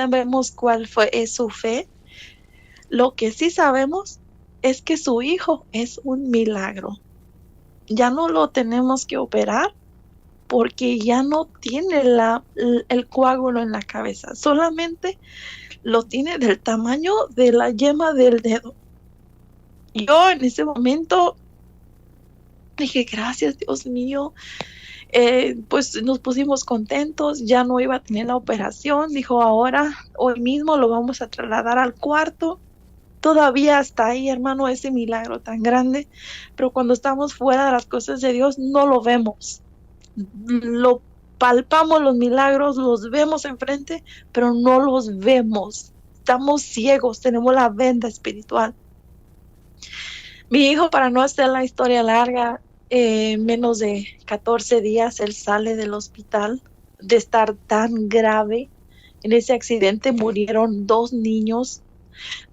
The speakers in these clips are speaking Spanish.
sabemos es su fe. Lo que sí sabemos es que su hijo es un milagro. Ya no lo tenemos que operar porque ya no tiene el coágulo en la cabeza, solamente lo tiene del tamaño de la yema del dedo. Yo en ese momento dije, gracias Dios mío. Pues nos pusimos contentos, ya no iba a tener la operación. Dijo, ahora, hoy mismo lo vamos a trasladar al cuarto. Todavía está ahí, hermano, ese milagro tan grande, pero cuando estamos fuera de las cosas de Dios no lo vemos. Lo palpamos los milagros, los vemos enfrente, pero no los vemos. Estamos ciegos, tenemos la venda espiritual. Mi hijo, para no hacer la historia larga, menos de 14 días él sale del hospital de estar tan grave. En ese accidente murieron 2 niños.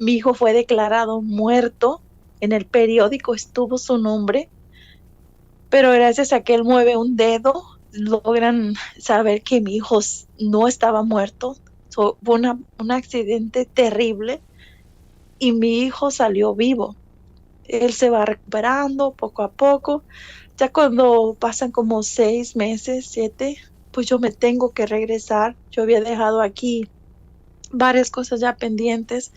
Mi hijo fue declarado muerto. En el periódico estuvo su nombre, pero gracias a que él mueve un dedo, logran saber que mi hijo no estaba muerto. Fue un accidente terrible y mi hijo salió vivo. Él se va recuperando poco a poco. Ya cuando pasan como 6 meses, 7, pues yo me tengo que regresar. Yo había dejado aquí varias cosas ya pendientes.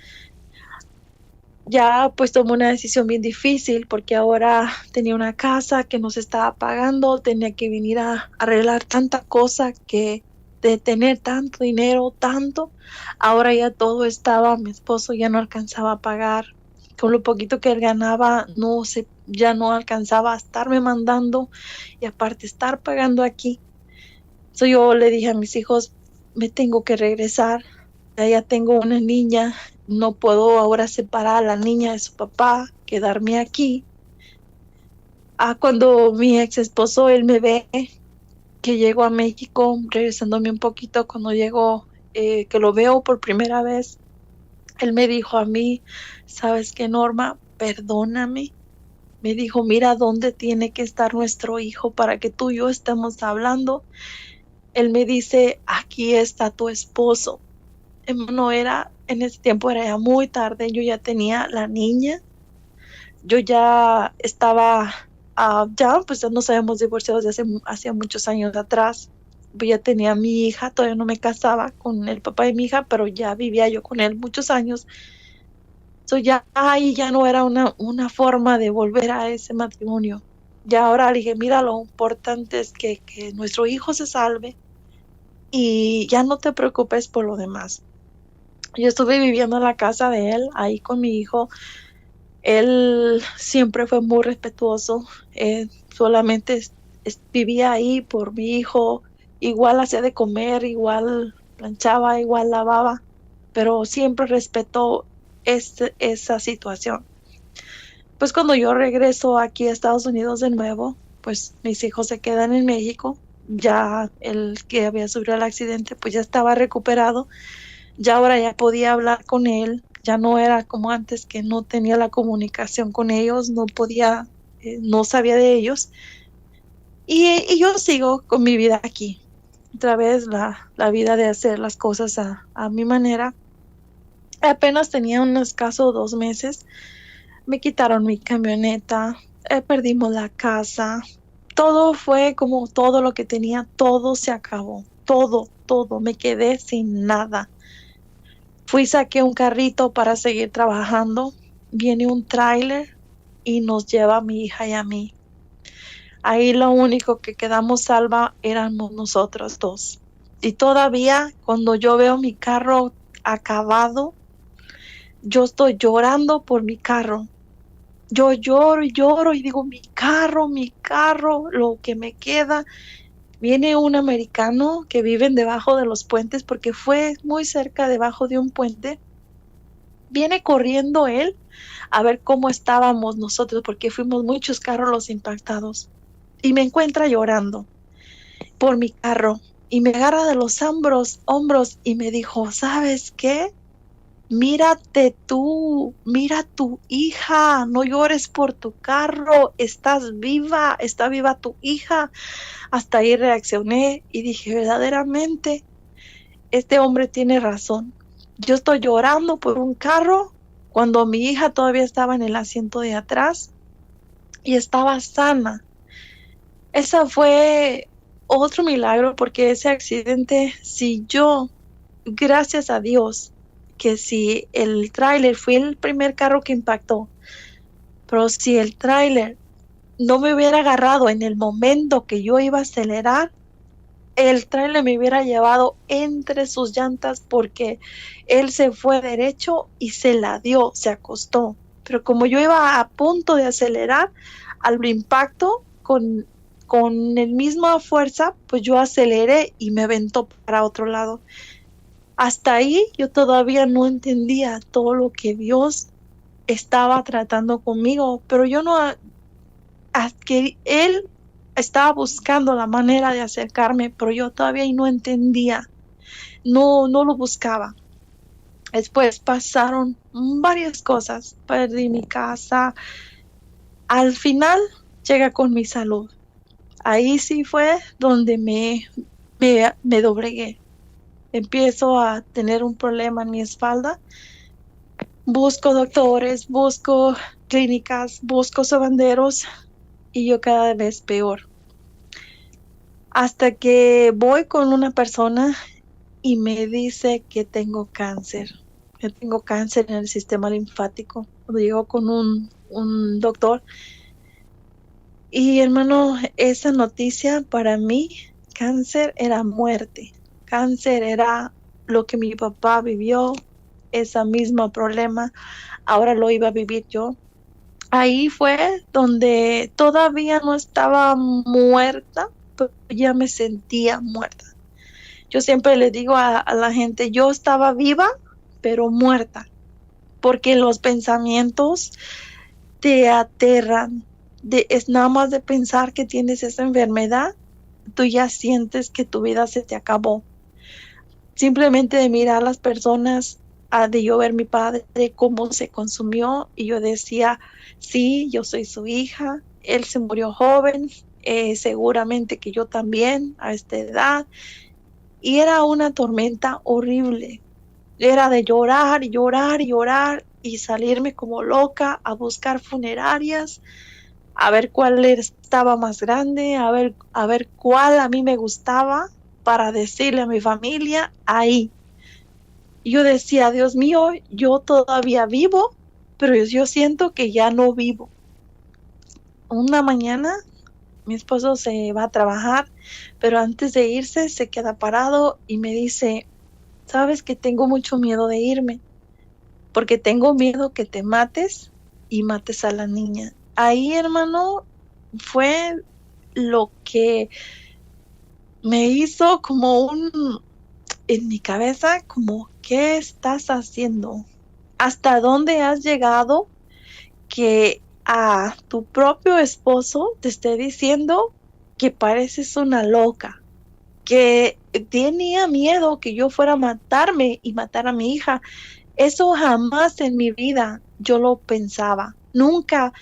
Ya pues tomé una decisión bien difícil porque ahora tenía una casa que no se estaba pagando, tenía que venir a arreglar tanta cosa que de tener tanto dinero, tanto, ahora ya todo estaba, mi esposo ya no alcanzaba a pagar, con lo poquito que él ganaba ya no alcanzaba a estarme mandando y aparte estar pagando aquí. So yo le dije a mis hijos, me tengo que regresar, ya tengo una niña, no puedo ahora separar a la niña de su papá, quedarme aquí. Cuando mi ex esposo, él me ve que llego a México, regresándome un poquito, cuando llego, que lo veo por primera vez, él me dijo a mí, ¿sabes qué, Norma? Perdóname. Me dijo, mira dónde tiene que estar nuestro hijo para que tú y yo estemos hablando. Él me dice, aquí está tu esposo. No era, en ese tiempo era ya muy tarde, yo ya tenía la niña, yo ya estaba, ya pues ya nos habíamos divorciado desde hacía muchos años atrás, pues ya tenía a mi hija, todavía no me casaba con el papá de mi hija, pero ya vivía yo con él muchos años. Ya ahí ya no era una forma de volver a ese matrimonio. Ya ahora le dije, mira, lo importante es que nuestro hijo se salve y ya no te preocupes por lo demás. Yo estuve viviendo en la casa de él, ahí con mi hijo. Él siempre fue muy respetuoso. Solamente vivía ahí por mi hijo. Igual hacía de comer, igual planchaba, igual lavaba, pero siempre respetó esa situación. Pues cuando yo regreso aquí a Estados Unidos de nuevo, pues mis hijos se quedan en México. Ya el que había sufrido el accidente, pues ya estaba recuperado. Ya ahora ya podía hablar con él, ya no era como antes que no tenía la comunicación con ellos, no podía, no sabía de ellos. Y yo sigo con mi vida aquí, otra vez la vida de hacer las cosas a mi manera. Apenas tenía unos escasos 2 meses, me quitaron mi camioneta, perdimos la casa, todo fue como todo lo que tenía, todo se acabó, todo, me quedé sin nada. Saqué un carrito para seguir trabajando. Viene un tráiler y nos lleva a mi hija y a mí. Ahí lo único que quedamos salva éramos nosotros 2. Y todavía cuando yo veo mi carro acabado, yo estoy llorando por mi carro. Yo lloro y digo, mi carro, lo que me queda. Viene un americano que vive debajo de los puentes porque fue muy cerca debajo de un puente. Viene corriendo él a ver cómo estábamos nosotros, porque fuimos muchos carros los impactados. Y me encuentra llorando por mi carro. Y me agarra de los hombros y me dijo, ¿sabes qué? Mírate tú, mira tu hija, no llores por tu carro, estás viva, está viva tu hija. Hasta ahí reaccioné y dije, verdaderamente, este hombre tiene razón. Yo estoy llorando por un carro cuando mi hija todavía estaba en el asiento de atrás y estaba sana. Esa fue otro milagro porque ese accidente, si yo, gracias a Dios, que si el tráiler fue el primer carro que impactó, pero si el tráiler no me hubiera agarrado en el momento que yo iba a acelerar, el tráiler me hubiera llevado entre sus llantas porque él se fue derecho y se la dio, se acostó. Pero como yo iba a punto de acelerar, al impacto con el misma fuerza, pues yo aceleré y me aventó para otro lado. Hasta ahí yo todavía no entendía todo lo que Dios estaba tratando conmigo, pero yo no, que Él estaba buscando la manera de acercarme, pero yo todavía no entendía, no lo buscaba. Después pasaron varias cosas, perdí mi casa, al final llega con mi salud. Ahí sí fue donde me doblegué. Empiezo a tener un problema en mi espalda. Busco doctores, busco clínicas, busco sobanderos y yo cada vez peor. Hasta que voy con una persona y me dice que tengo cáncer. Que tengo cáncer en el sistema linfático. Cuando llego con un doctor. Y hermano, esa noticia para mí, cáncer era muerte. Cáncer era lo que mi papá vivió, ese mismo problema, ahora lo iba a vivir yo. Ahí fue donde todavía no estaba muerta, pero ya me sentía muerta. Yo siempre le digo a la gente, yo estaba viva, pero muerta, porque los pensamientos te aterran. Es nada más de pensar que tienes esa enfermedad, tú ya sientes que tu vida se te acabó. Simplemente de mirar a las personas, de yo ver mi padre cómo se consumió y yo decía, sí, yo soy su hija, él se murió joven, seguramente que yo también a esta edad, y era una tormenta horrible. Era de llorar y llorar y llorar y salirme como loca a buscar funerarias, a ver cuál estaba más grande, a ver cuál a mí me gustaba para decirle a mi familia ahí. Yo decía, Dios mío, yo todavía vivo, pero yo siento que ya no vivo. Una mañana mi esposo se va a trabajar, pero antes de irse se queda parado y me dice, sabes que tengo mucho miedo de irme, porque tengo miedo que te mates y mates a la niña. Ahí, hermano, fue lo que me hizo como en mi cabeza, como, ¿qué estás haciendo? ¿Hasta dónde has llegado que a tu propio esposo te esté diciendo que pareces una loca? Que tenía miedo que yo fuera a matarme y matar a mi hija. Eso jamás en mi vida yo lo pensaba. Nunca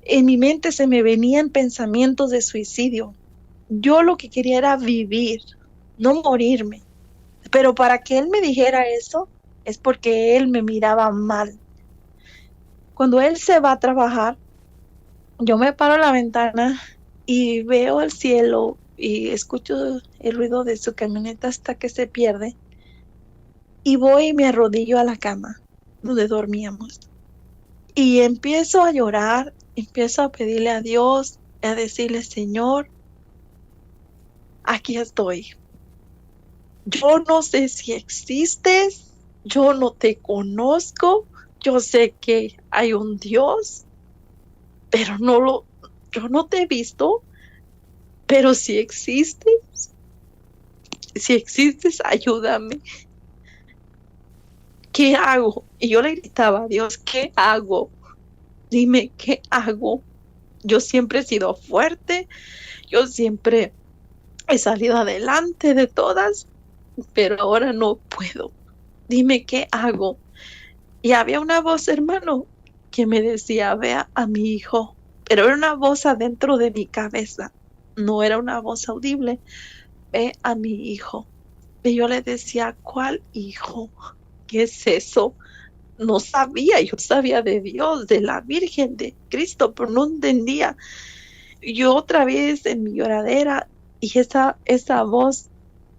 en mi mente se me venían pensamientos de suicidio. Yo lo que quería era vivir, no morirme. Pero para que él me dijera eso, es porque él me miraba mal. Cuando él se va a trabajar, yo me paro en la ventana y veo el cielo y escucho el ruido de su camioneta hasta que se pierde. Y voy y me arrodillo a la cama donde dormíamos. Y empiezo a llorar, empiezo a pedirle a Dios, a decirle, Señor, aquí estoy. Yo no sé si existes, yo no te conozco, yo sé que hay un Dios, pero yo no te he visto, pero si existes, ayúdame. ¿Qué hago? Y yo le gritaba a Dios, ¿qué hago? Dime, ¿qué hago? Yo siempre he sido fuerte, yo siempre he salido adelante de todas, pero ahora no puedo. Dime, ¿qué hago? Y había una voz, hermano, que me decía, vea a mi hijo, pero era una voz adentro de mi cabeza, no era una voz audible, ve a mi hijo. Y yo le decía, ¿cuál hijo? ¿qué es eso? No sabía, yo sabía de Dios, de la Virgen, de Cristo, pero no entendía. Yo otra vez en mi lloradera y esa voz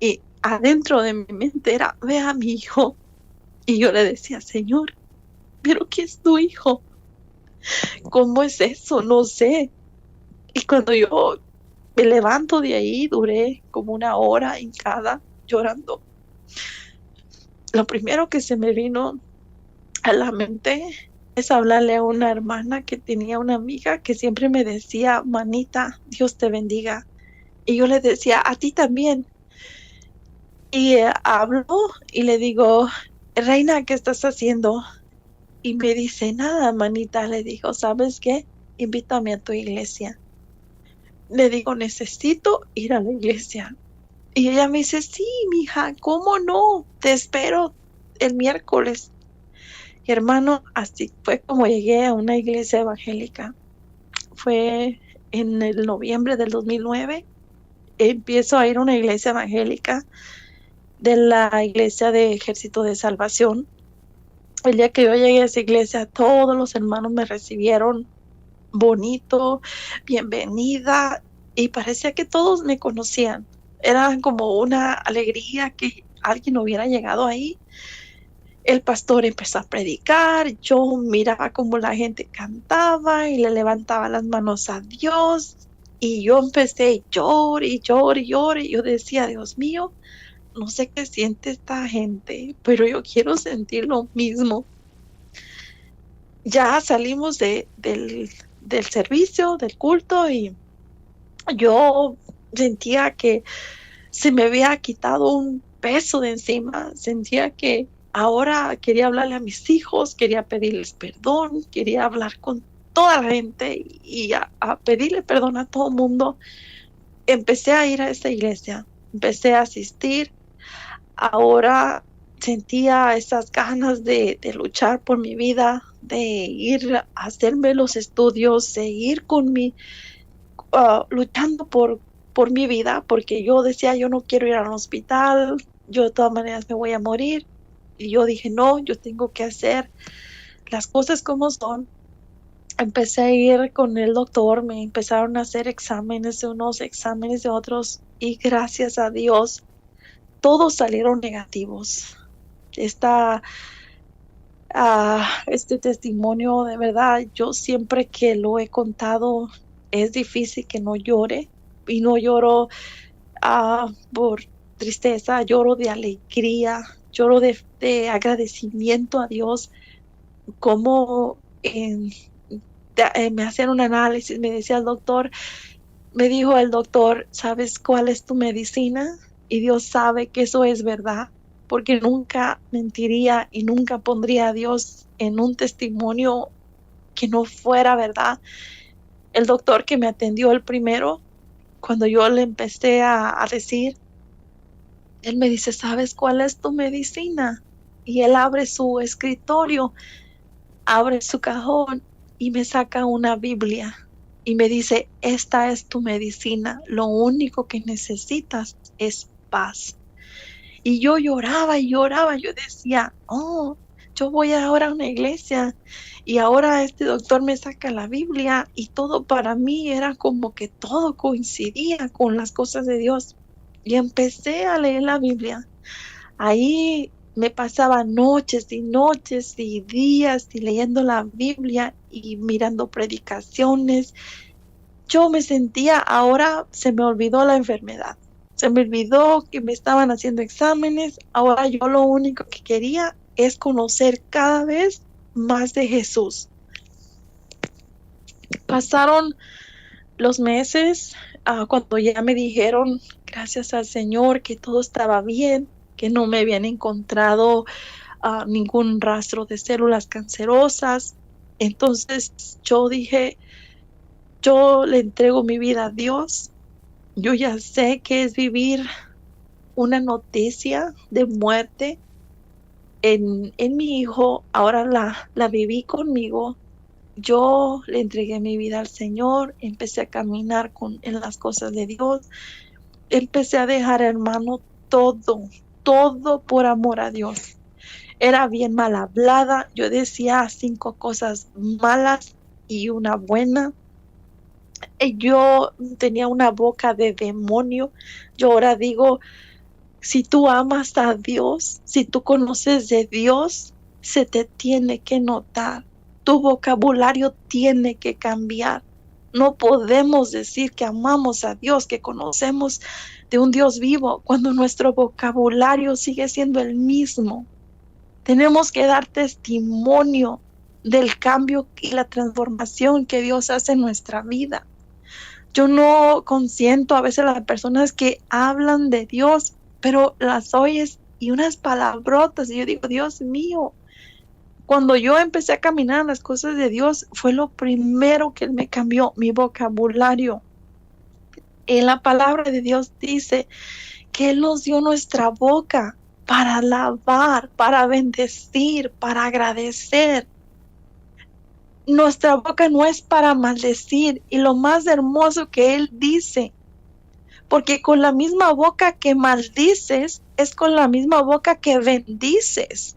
y adentro de mi mente era, ve a mi hijo. Y yo le decía, Señor, ¿pero qué es tu hijo? ¿Cómo es eso? No sé. Y cuando yo me levanto de ahí, duré como una hora hincada llorando. Lo primero que se me vino a la mente es hablarle a una hermana que tenía una amiga que siempre me decía, manita, Dios te bendiga. Y yo le decía, a ti también. Y hablo y le digo, Reina, ¿qué estás haciendo? Y me dice, nada, manita, le digo, ¿sabes qué? Invítame a tu iglesia. Le digo, necesito ir a la iglesia. Y ella me dice, sí, mija, ¿cómo no? Te espero el miércoles. Y hermano, así fue como llegué a una iglesia evangélica. Fue en el noviembre del 2009. Empiezo a ir a una iglesia evangélica de la iglesia de Ejército de Salvación. El día que yo llegué a esa iglesia, todos los hermanos me recibieron bonito, bienvenida, y parecía que todos me conocían. Era como una alegría que alguien hubiera llegado ahí. El pastor empezó a predicar, yo miraba cómo la gente cantaba y le levantaba las manos a Dios, y yo empecé a llorar y llorar y llorar, y yo decía, Dios mío, no sé qué siente esta gente, pero yo quiero sentir lo mismo. Ya salimos del servicio, del culto, y yo sentía que se me había quitado un peso de encima. Sentía que ahora quería hablarle a mis hijos, quería pedirles perdón, quería hablar con toda la gente y a pedirle perdón a todo el mundo. Empecé a ir a esa iglesia, empecé a asistir. Ahora sentía esas ganas de luchar por mi vida, de ir a hacerme los estudios, seguir con luchando por mi vida, porque yo decía, yo no quiero ir al hospital, yo de todas maneras me voy a morir. Y yo dije, no, yo tengo que hacer las cosas como son. Empecé a ir con el doctor, me empezaron a hacer exámenes de unos, exámenes de otros, y gracias a Dios, todos salieron negativos. Esta, este testimonio, de verdad, yo siempre que lo he contado, es difícil que no llore, y no lloro por tristeza, lloro de alegría, lloro de agradecimiento a Dios. Como me hacían un análisis, me decía el doctor, me dijo el doctor, ¿sabes cuál es tu medicina? Y Dios sabe que eso es verdad, porque nunca mentiría y nunca pondría a Dios en un testimonio que no fuera verdad. El doctor que me atendió el primero, cuando yo le empecé a decir, él me dice, ¿sabes cuál es tu medicina? Y él abre su escritorio, abre su cajón y me saca una Biblia y me dice, esta es tu medicina, lo único que necesitas es paz. Y yo lloraba y lloraba, yo decía, oh, yo voy ahora a una iglesia y ahora este doctor me saca la Biblia, y todo para mí era como que todo coincidía con las cosas de Dios. Y empecé a leer la Biblia. Ahí me pasaba noches y noches y días y leyendo la Biblia y mirando predicaciones. Yo me sentía, ahora se me olvidó la enfermedad. Se me olvidó que me estaban haciendo exámenes. Ahora yo lo único que quería es conocer cada vez más de Jesús. Pasaron los meses, cuando ya me dijeron, gracias al Señor, que todo estaba bien, que no me habían encontrado ningún rastro de células cancerosas. Entonces yo dije, yo le entrego mi vida a Dios. Yo ya sé que es vivir una noticia de muerte en mi hijo. Ahora la viví conmigo. Yo le entregué mi vida al Señor, empecé a caminar en las cosas de Dios, empecé a dejar, hermano, todo por amor a Dios. Era bien mal hablada. Yo decía 5 cosas malas y una buena. Yo tenía una boca de demonio. Yo ahora digo, si tú amas a Dios, si tú conoces de Dios, se te tiene que notar. Tu vocabulario tiene que cambiar. No podemos decir que amamos a Dios, que conocemos de un Dios vivo, cuando nuestro vocabulario sigue siendo el mismo. Tenemos que dar testimonio del cambio y la transformación que Dios hace en nuestra vida. Yo no consiento a veces las personas que hablan de Dios, pero las oyes y unas palabrotas, y yo digo, Dios mío, cuando yo empecé a caminar en las cosas de Dios, fue lo primero que Él me cambió, mi vocabulario. En la palabra de Dios dice que Él nos dio nuestra boca para alabar, para bendecir, para agradecer. Nuestra boca no es para maldecir, y lo más hermoso que Él dice, porque con la misma boca que maldices, es con la misma boca que bendices.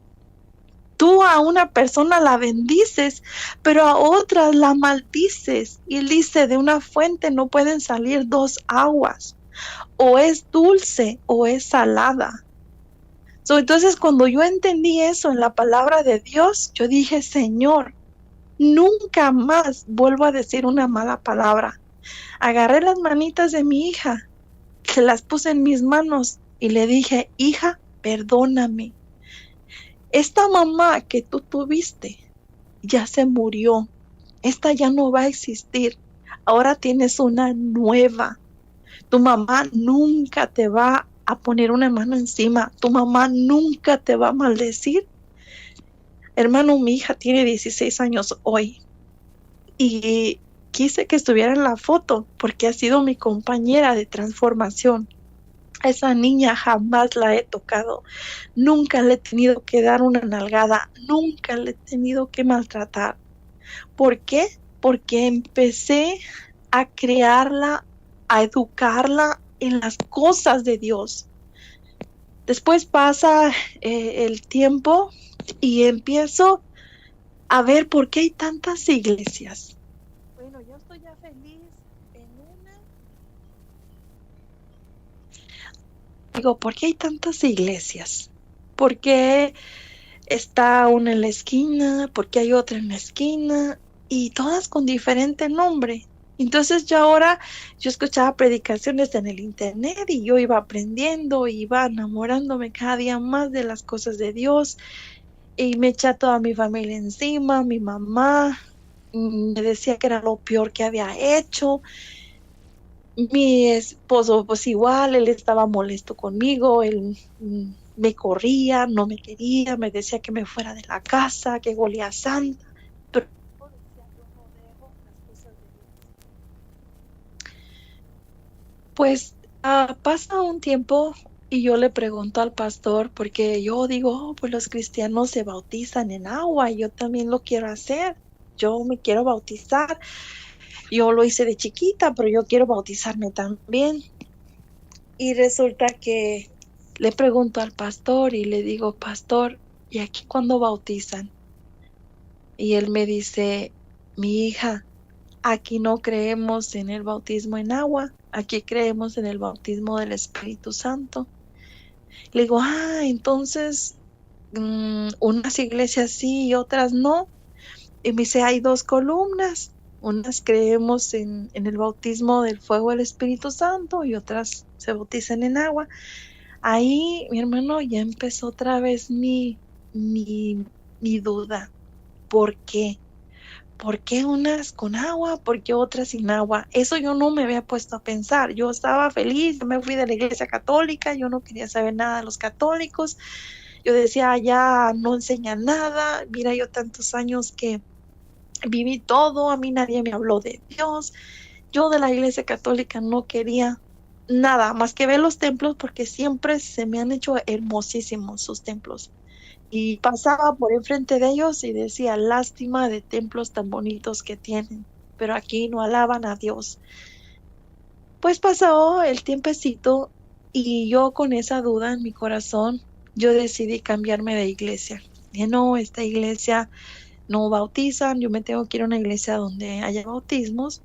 Tú a una persona la bendices, pero a otras la maldices. Y Él dice, de una fuente no pueden salir 2 aguas, o es dulce o es salada. Entonces, cuando yo entendí eso en la palabra de Dios, yo dije, Señor, nunca más vuelvo a decir una mala palabra. Agarré las manitas de mi hija, se las puse en mis manos y le dije, hija, perdóname. Esta mamá que tú tuviste ya se murió. Esta ya no va a existir. Ahora tienes una nueva. Tu mamá nunca te va a poner una mano encima. Tu mamá nunca te va a maldecir. Hermano, mi hija tiene 16 años hoy. Y quise que estuviera en la foto porque ha sido mi compañera de transformación. A esa niña jamás la he tocado. Nunca le he tenido que dar una nalgada. Nunca le he tenido que maltratar. ¿Por qué? Porque empecé a crearla, a educarla en las cosas de Dios. Después pasa el tiempo y empiezo a ver por qué hay tantas iglesias. Bueno, yo estoy ya feliz en una. Digo, ¿por qué hay tantas iglesias? ¿Por qué está una en la esquina? ¿Por qué hay otra en la esquina? Y todas con diferente nombre. Entonces yo escuchaba predicaciones en el internet y yo iba aprendiendo, iba enamorándome cada día más de las cosas de Dios, y me eché a toda mi familia encima. Mi mamá me decía que era lo peor que había hecho. Mi esposo pues igual, él estaba molesto conmigo, él me corría, no me quería, me decía que me fuera de la casa, que golía santa, pero yo decía, yo no dejo las cosas de Dios. Pues pasa un tiempo y yo le pregunto al pastor, porque yo digo, pues los cristianos se bautizan en agua y yo también lo quiero hacer, yo me quiero bautizar. Yo lo hice de chiquita, pero yo quiero bautizarme también. Y resulta que le pregunto al pastor y le digo, pastor, ¿y aquí cuándo bautizan? Y él me dice, mi hija, aquí no creemos en el bautismo en agua, aquí creemos en el bautismo del Espíritu Santo. Le digo, entonces unas iglesias sí y otras no. Y me dice, hay 2 columnas. Unas creemos en el bautismo del fuego del Espíritu Santo y otras se bautizan en agua. Ahí, mi hermano, ya empezó otra vez mi duda. ¿Por qué? ¿Por qué unas con agua? ¿Por qué otras sin agua? Eso yo no me había puesto a pensar. Yo estaba feliz, yo me fui de la iglesia católica, yo no quería saber nada de los católicos. Yo decía, ya no enseñan nada. Mira, yo tantos años que viví todo, a mí nadie me habló de Dios. Yo de la iglesia católica no quería nada más que ver los templos, porque siempre se me han hecho hermosísimos sus templos. Y pasaba por enfrente de ellos y decía, lástima de templos tan bonitos que tienen, pero aquí no alaban a Dios. Pues pasó el tiempecito y yo con esa duda en mi corazón, yo decidí cambiarme de iglesia. Dije, no, esta iglesia no bautizan, yo me tengo que ir a una iglesia donde haya bautismos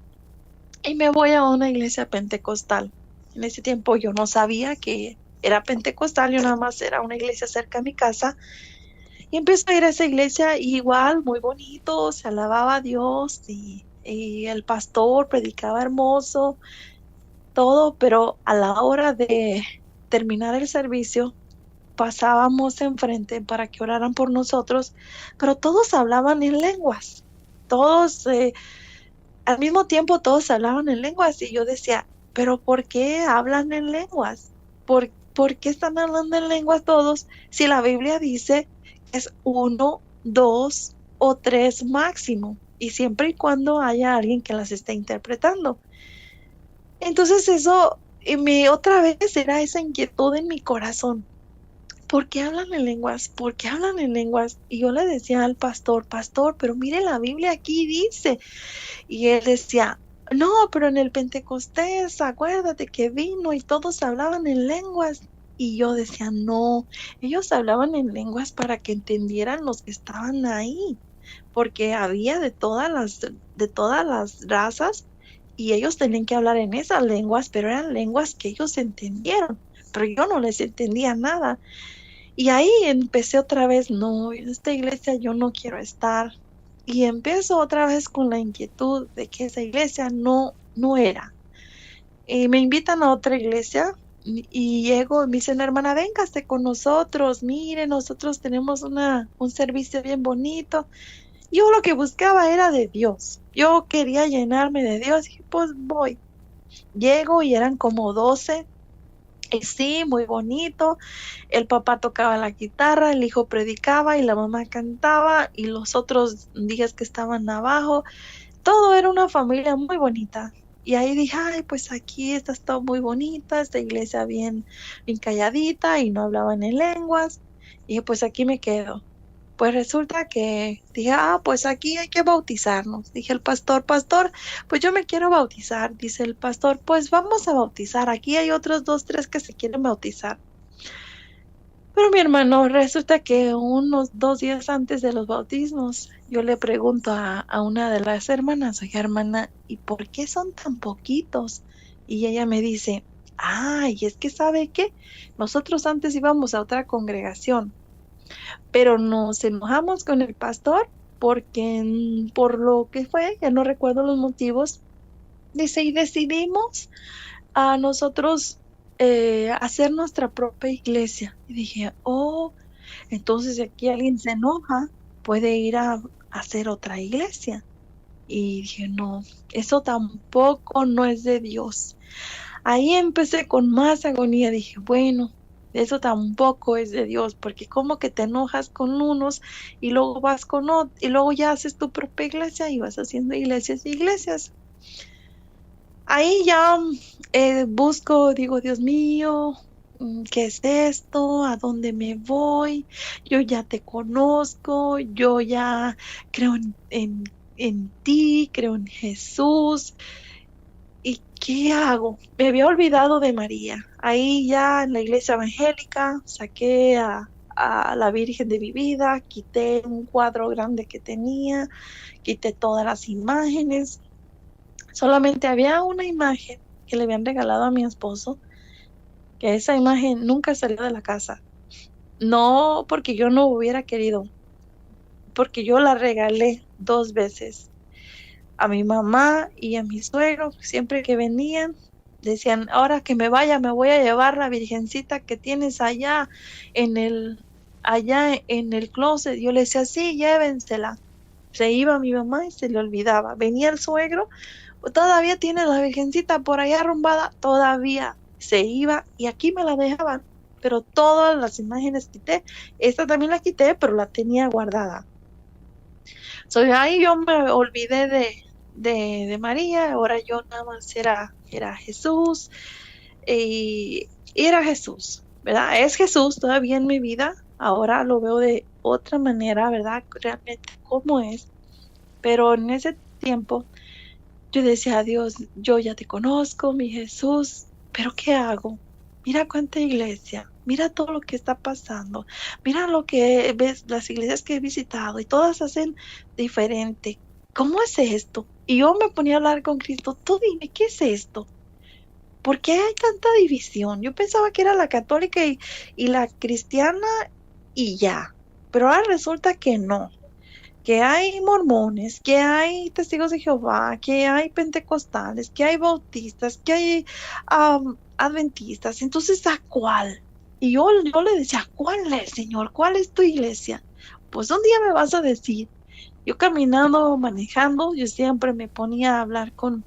y me voy a una iglesia pentecostal. En ese tiempo yo no sabía que era pentecostal, yo nada más era una iglesia cerca de mi casa y empecé a ir a esa iglesia y igual, muy bonito, se alababa a Dios y el pastor predicaba hermoso, todo, pero a la hora de terminar el servicio, pasábamos enfrente para que oraran por nosotros, pero todos hablaban en lenguas, todos, al mismo tiempo todos hablaban en lenguas y yo decía, pero ¿por qué hablan en lenguas? ¿Por qué están hablando en lenguas todos si la Biblia dice que es uno, dos o tres máximo? Y siempre y cuando haya alguien que las esté interpretando. Entonces eso, otra vez era esa inquietud en mi corazón. ¿Por qué hablan en lenguas? ¿Por qué hablan en lenguas? Y yo le decía al pastor, pastor, pero mire la Biblia aquí dice. Y él decía, no, pero en el Pentecostés, acuérdate que vino y todos hablaban en lenguas. Y yo decía, no, ellos hablaban en lenguas para que entendieran los que estaban ahí, porque había de todas las razas y ellos tenían que hablar en esas lenguas, pero eran lenguas que ellos entendieron, pero yo no les entendía nada. Y ahí empecé otra vez, no, en esta iglesia yo no quiero estar. Y empiezo otra vez con la inquietud de que esa iglesia no era. Y me invitan a otra iglesia y llego y me dicen, hermana, véngase con nosotros, mire, nosotros tenemos un servicio bien bonito. Yo lo que buscaba era de Dios. Yo quería llenarme de Dios y pues voy. Llego y eran como 12. Y sí, muy bonito. El papá tocaba la guitarra, el hijo predicaba y la mamá cantaba y los otros días que estaban abajo, todo era una familia muy bonita. Y ahí dije, ay, pues aquí está muy bonita, esta iglesia bien calladita y no hablaban en lenguas. Y dije, pues aquí me quedo. Pues resulta que dije, pues aquí hay que bautizarnos. Dije el pastor, pastor, pues yo me quiero bautizar. Dice el pastor, pues vamos a bautizar. Aquí hay otros 2, 3 que se quieren bautizar. Pero mi hermano, resulta que unos 2 días antes de los bautismos, yo le pregunto a una de las hermanas, oye hermana, ¿y por qué son tan poquitos? Y ella me dice, ay, es que ¿sabe qué? Nosotros antes íbamos a otra congregación, pero nos enojamos con el pastor porque por lo que fue, ya no recuerdo los motivos, dice, y decidimos a nosotros hacer nuestra propia iglesia. Y dije, entonces si aquí alguien se enoja, puede ir a hacer otra iglesia. Y dije, no, eso tampoco no es de Dios. Ahí empecé con más agonía. Dije, bueno, eso tampoco es de Dios, porque como que te enojas con unos y luego vas con otros y luego ya haces tu propia iglesia y vas haciendo iglesias y iglesias. Ahí ya busco, digo, Dios mío, ¿qué es esto? ¿A dónde me voy? Yo ya te conozco, yo ya creo en ti, creo en Jesús. ¿Y qué hago? Me había olvidado de María. Ahí ya en la iglesia evangélica saqué a la Virgen de mi vida, quité un cuadro grande que tenía, quité todas las imágenes. Solamente había una imagen que le habían regalado a mi esposo, que esa imagen nunca salió de la casa. No porque yo no hubiera querido, porque yo la regalé 2 veces a mi mamá y a mi suegro. Siempre que venían, decían, ahora que me vaya, me voy a llevar la virgencita que tienes allá en el closet. Yo le decía, sí, llévensela. Se iba mi mamá y se le olvidaba. Venía el suegro, todavía tiene la virgencita por allá arrumbada, todavía se iba y aquí me la dejaban, pero todas las imágenes quité, esta también la quité, pero la tenía guardada. Ahí yo me olvidé de María, ahora yo nada más era Jesús y era Jesús, ¿verdad? Es Jesús todavía en mi vida, ahora lo veo de otra manera, ¿verdad? Realmente cómo es, pero en ese tiempo yo decía, a Dios, yo ya te conozco, mi Jesús, pero ¿qué hago? Mira cuánta iglesia, mira todo lo que está pasando, mira lo que ves, las iglesias que he visitado y todas hacen diferente. ¿Cómo es esto? Y yo me ponía a hablar con Cristo, tú dime, ¿qué es esto? ¿Por qué hay tanta división? Yo pensaba que era la católica y la cristiana y ya, pero ahora resulta que no, que hay mormones, que hay testigos de Jehová, que hay pentecostales, que hay bautistas, que hay adventistas. Entonces, ¿a cuál? Y yo le decía, ¿cuál es, Señor? ¿Cuál es tu iglesia? Pues un día me vas a decir. Yo caminando, manejando, yo siempre me ponía a hablar con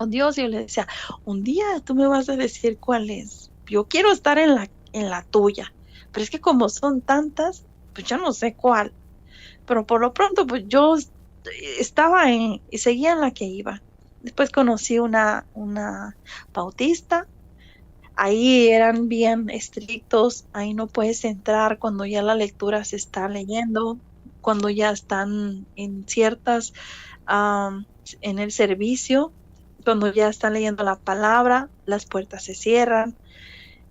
Dios y yo le decía, un día tú me vas a decir cuál es. Yo quiero estar en la tuya, pero es que como son tantas, pues yo no sé cuál. Pero por lo pronto, pues yo estaba y seguía en la que iba. Después conocí una bautista. Ahí eran bien estrictos. Ahí no puedes entrar cuando ya la lectura se está leyendo, cuando ya están en ciertas, am, en el servicio, cuando ya están leyendo la palabra, las puertas se cierran.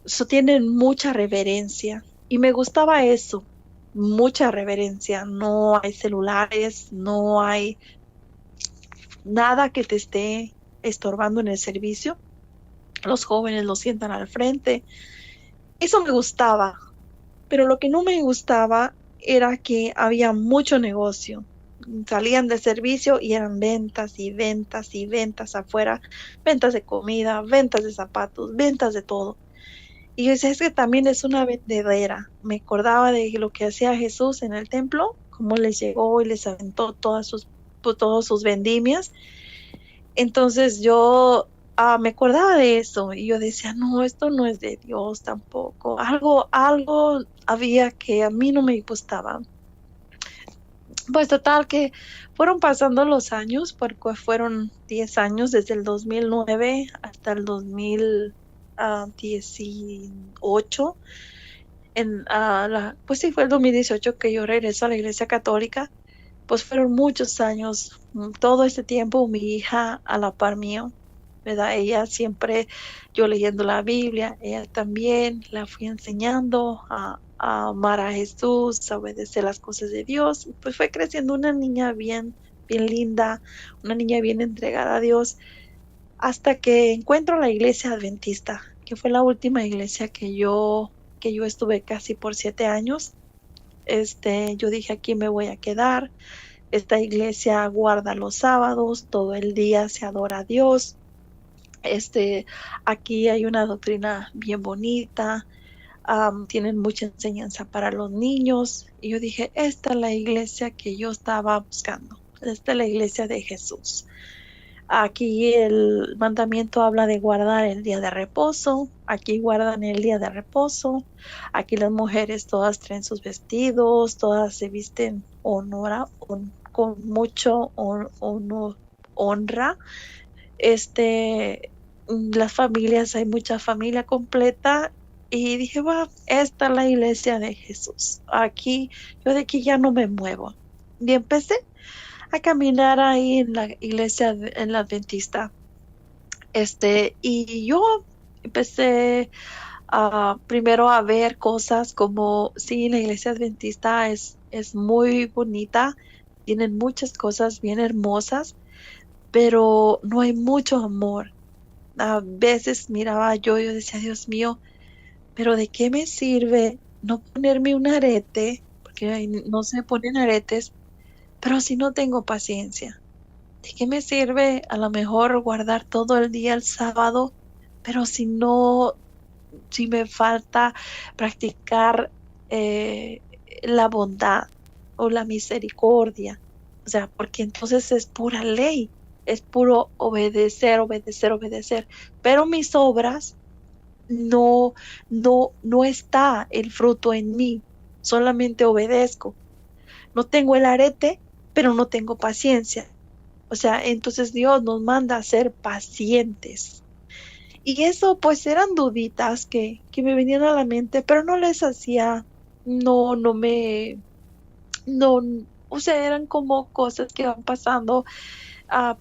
Eso tienen mucha reverencia y me gustaba eso, mucha reverencia. No hay celulares, no hay nada que te esté estorbando en el servicio. Los jóvenes lo sientan al frente. Eso me gustaba, pero lo que no me gustaba era que había mucho negocio. Salían de servicio y eran ventas y ventas y ventas afuera, ventas de comida, ventas de zapatos, ventas de todo. Y yo decía, es que también es una vendedera. Me acordaba de lo que hacía Jesús en el templo, cómo les llegó y les aventó todos sus vendimias. Entonces yo me acordaba de eso y yo decía, no, esto no es de Dios tampoco. Algo había que a mí no me gustaba. Pues total que fueron pasando los años, porque fueron 10 años desde el 2009 hasta el 2018. Pues sí, fue el 2018 que yo regreso a la Iglesia Católica. Pues fueron muchos años, todo este tiempo mi hija a la par mío, ¿verdad? Ella siempre, yo leyendo la Biblia, ella también la fui enseñando a amar a Jesús, a obedecer las cosas de Dios. Pues fue creciendo una niña bien, bien linda, una niña bien entregada a Dios, hasta que encuentro la iglesia adventista, que fue la última iglesia que yo estuve casi por 7 años. Yo dije, aquí me voy a quedar. Esta iglesia guarda los sábados, todo el día se adora a Dios. Este, Aquí hay una doctrina bien bonita, tienen mucha enseñanza para los niños. Y yo dije, esta es la iglesia que yo estaba buscando. Esta es la iglesia de Jesús. Aquí el mandamiento habla de guardar el día de reposo. Aquí guardan el día de reposo. Aquí las mujeres todas traen sus vestidos, todas se visten con mucho honra. Las familias, hay mucha familia completa. Y dije, bueno, esta es la iglesia de Jesús. Aquí, yo de aquí ya no me muevo. Y empecé a caminar ahí en la iglesia, en la adventista. Y yo empecé primero a ver cosas como, sí, la iglesia adventista es muy bonita, tienen muchas cosas bien hermosas, pero no hay mucho amor. A veces miraba yo decía, Dios mío, pero ¿de qué me sirve no ponerme un arete? Porque no se ponen aretes, pero si no tengo paciencia. ¿De qué me sirve a lo mejor guardar todo el día el sábado, pero si me falta practicar eh, la bondad o la misericordia? O sea, porque entonces es pura ley, es puro obedecer, obedecer, obedecer. Pero mis obras no está el fruto en mí, solamente obedezco. No tengo el arete, pero no tengo paciencia. O sea, entonces Dios nos manda a ser pacientes. Y eso pues eran duditas que me venían a la mente, pero no les hacía, no me, no, o sea, eran como cosas que van pasando,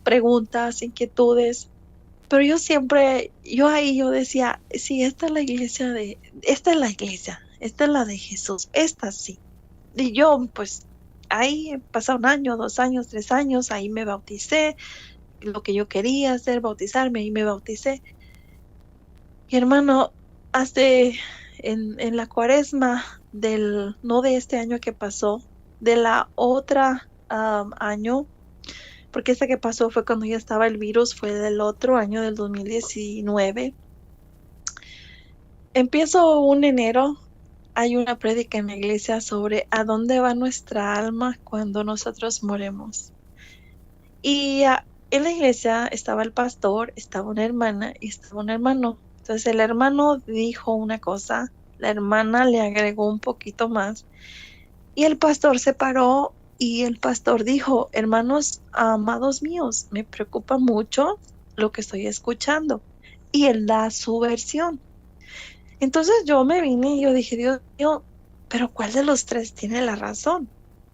preguntas, inquietudes. Pero yo decía, sí, esta es la iglesia, esta es la de Jesús, esta sí. Y yo, pues, ahí pasó 1 año, 2 años, 3 años, ahí me bauticé, lo que yo quería hacer, bautizarme, y me bauticé. Y hermano, hace en la cuaresma no de este año que pasó, de la otra año, porque esta que pasó fue cuando ya estaba el virus, fue del otro año, del 2019. Empiezo un enero, hay una prédica en la iglesia sobre a dónde va nuestra alma cuando nosotros moremos. Y en la iglesia estaba el pastor, estaba una hermana y estaba un hermano. Entonces el hermano dijo una cosa, la hermana le agregó un poquito más y el pastor se paró y el pastor dijo, hermanos amados míos, me preocupa mucho lo que estoy escuchando. Y él da su versión. Entonces yo me vine y yo dije, Dios mío, pero ¿cuál de los tres tiene la razón?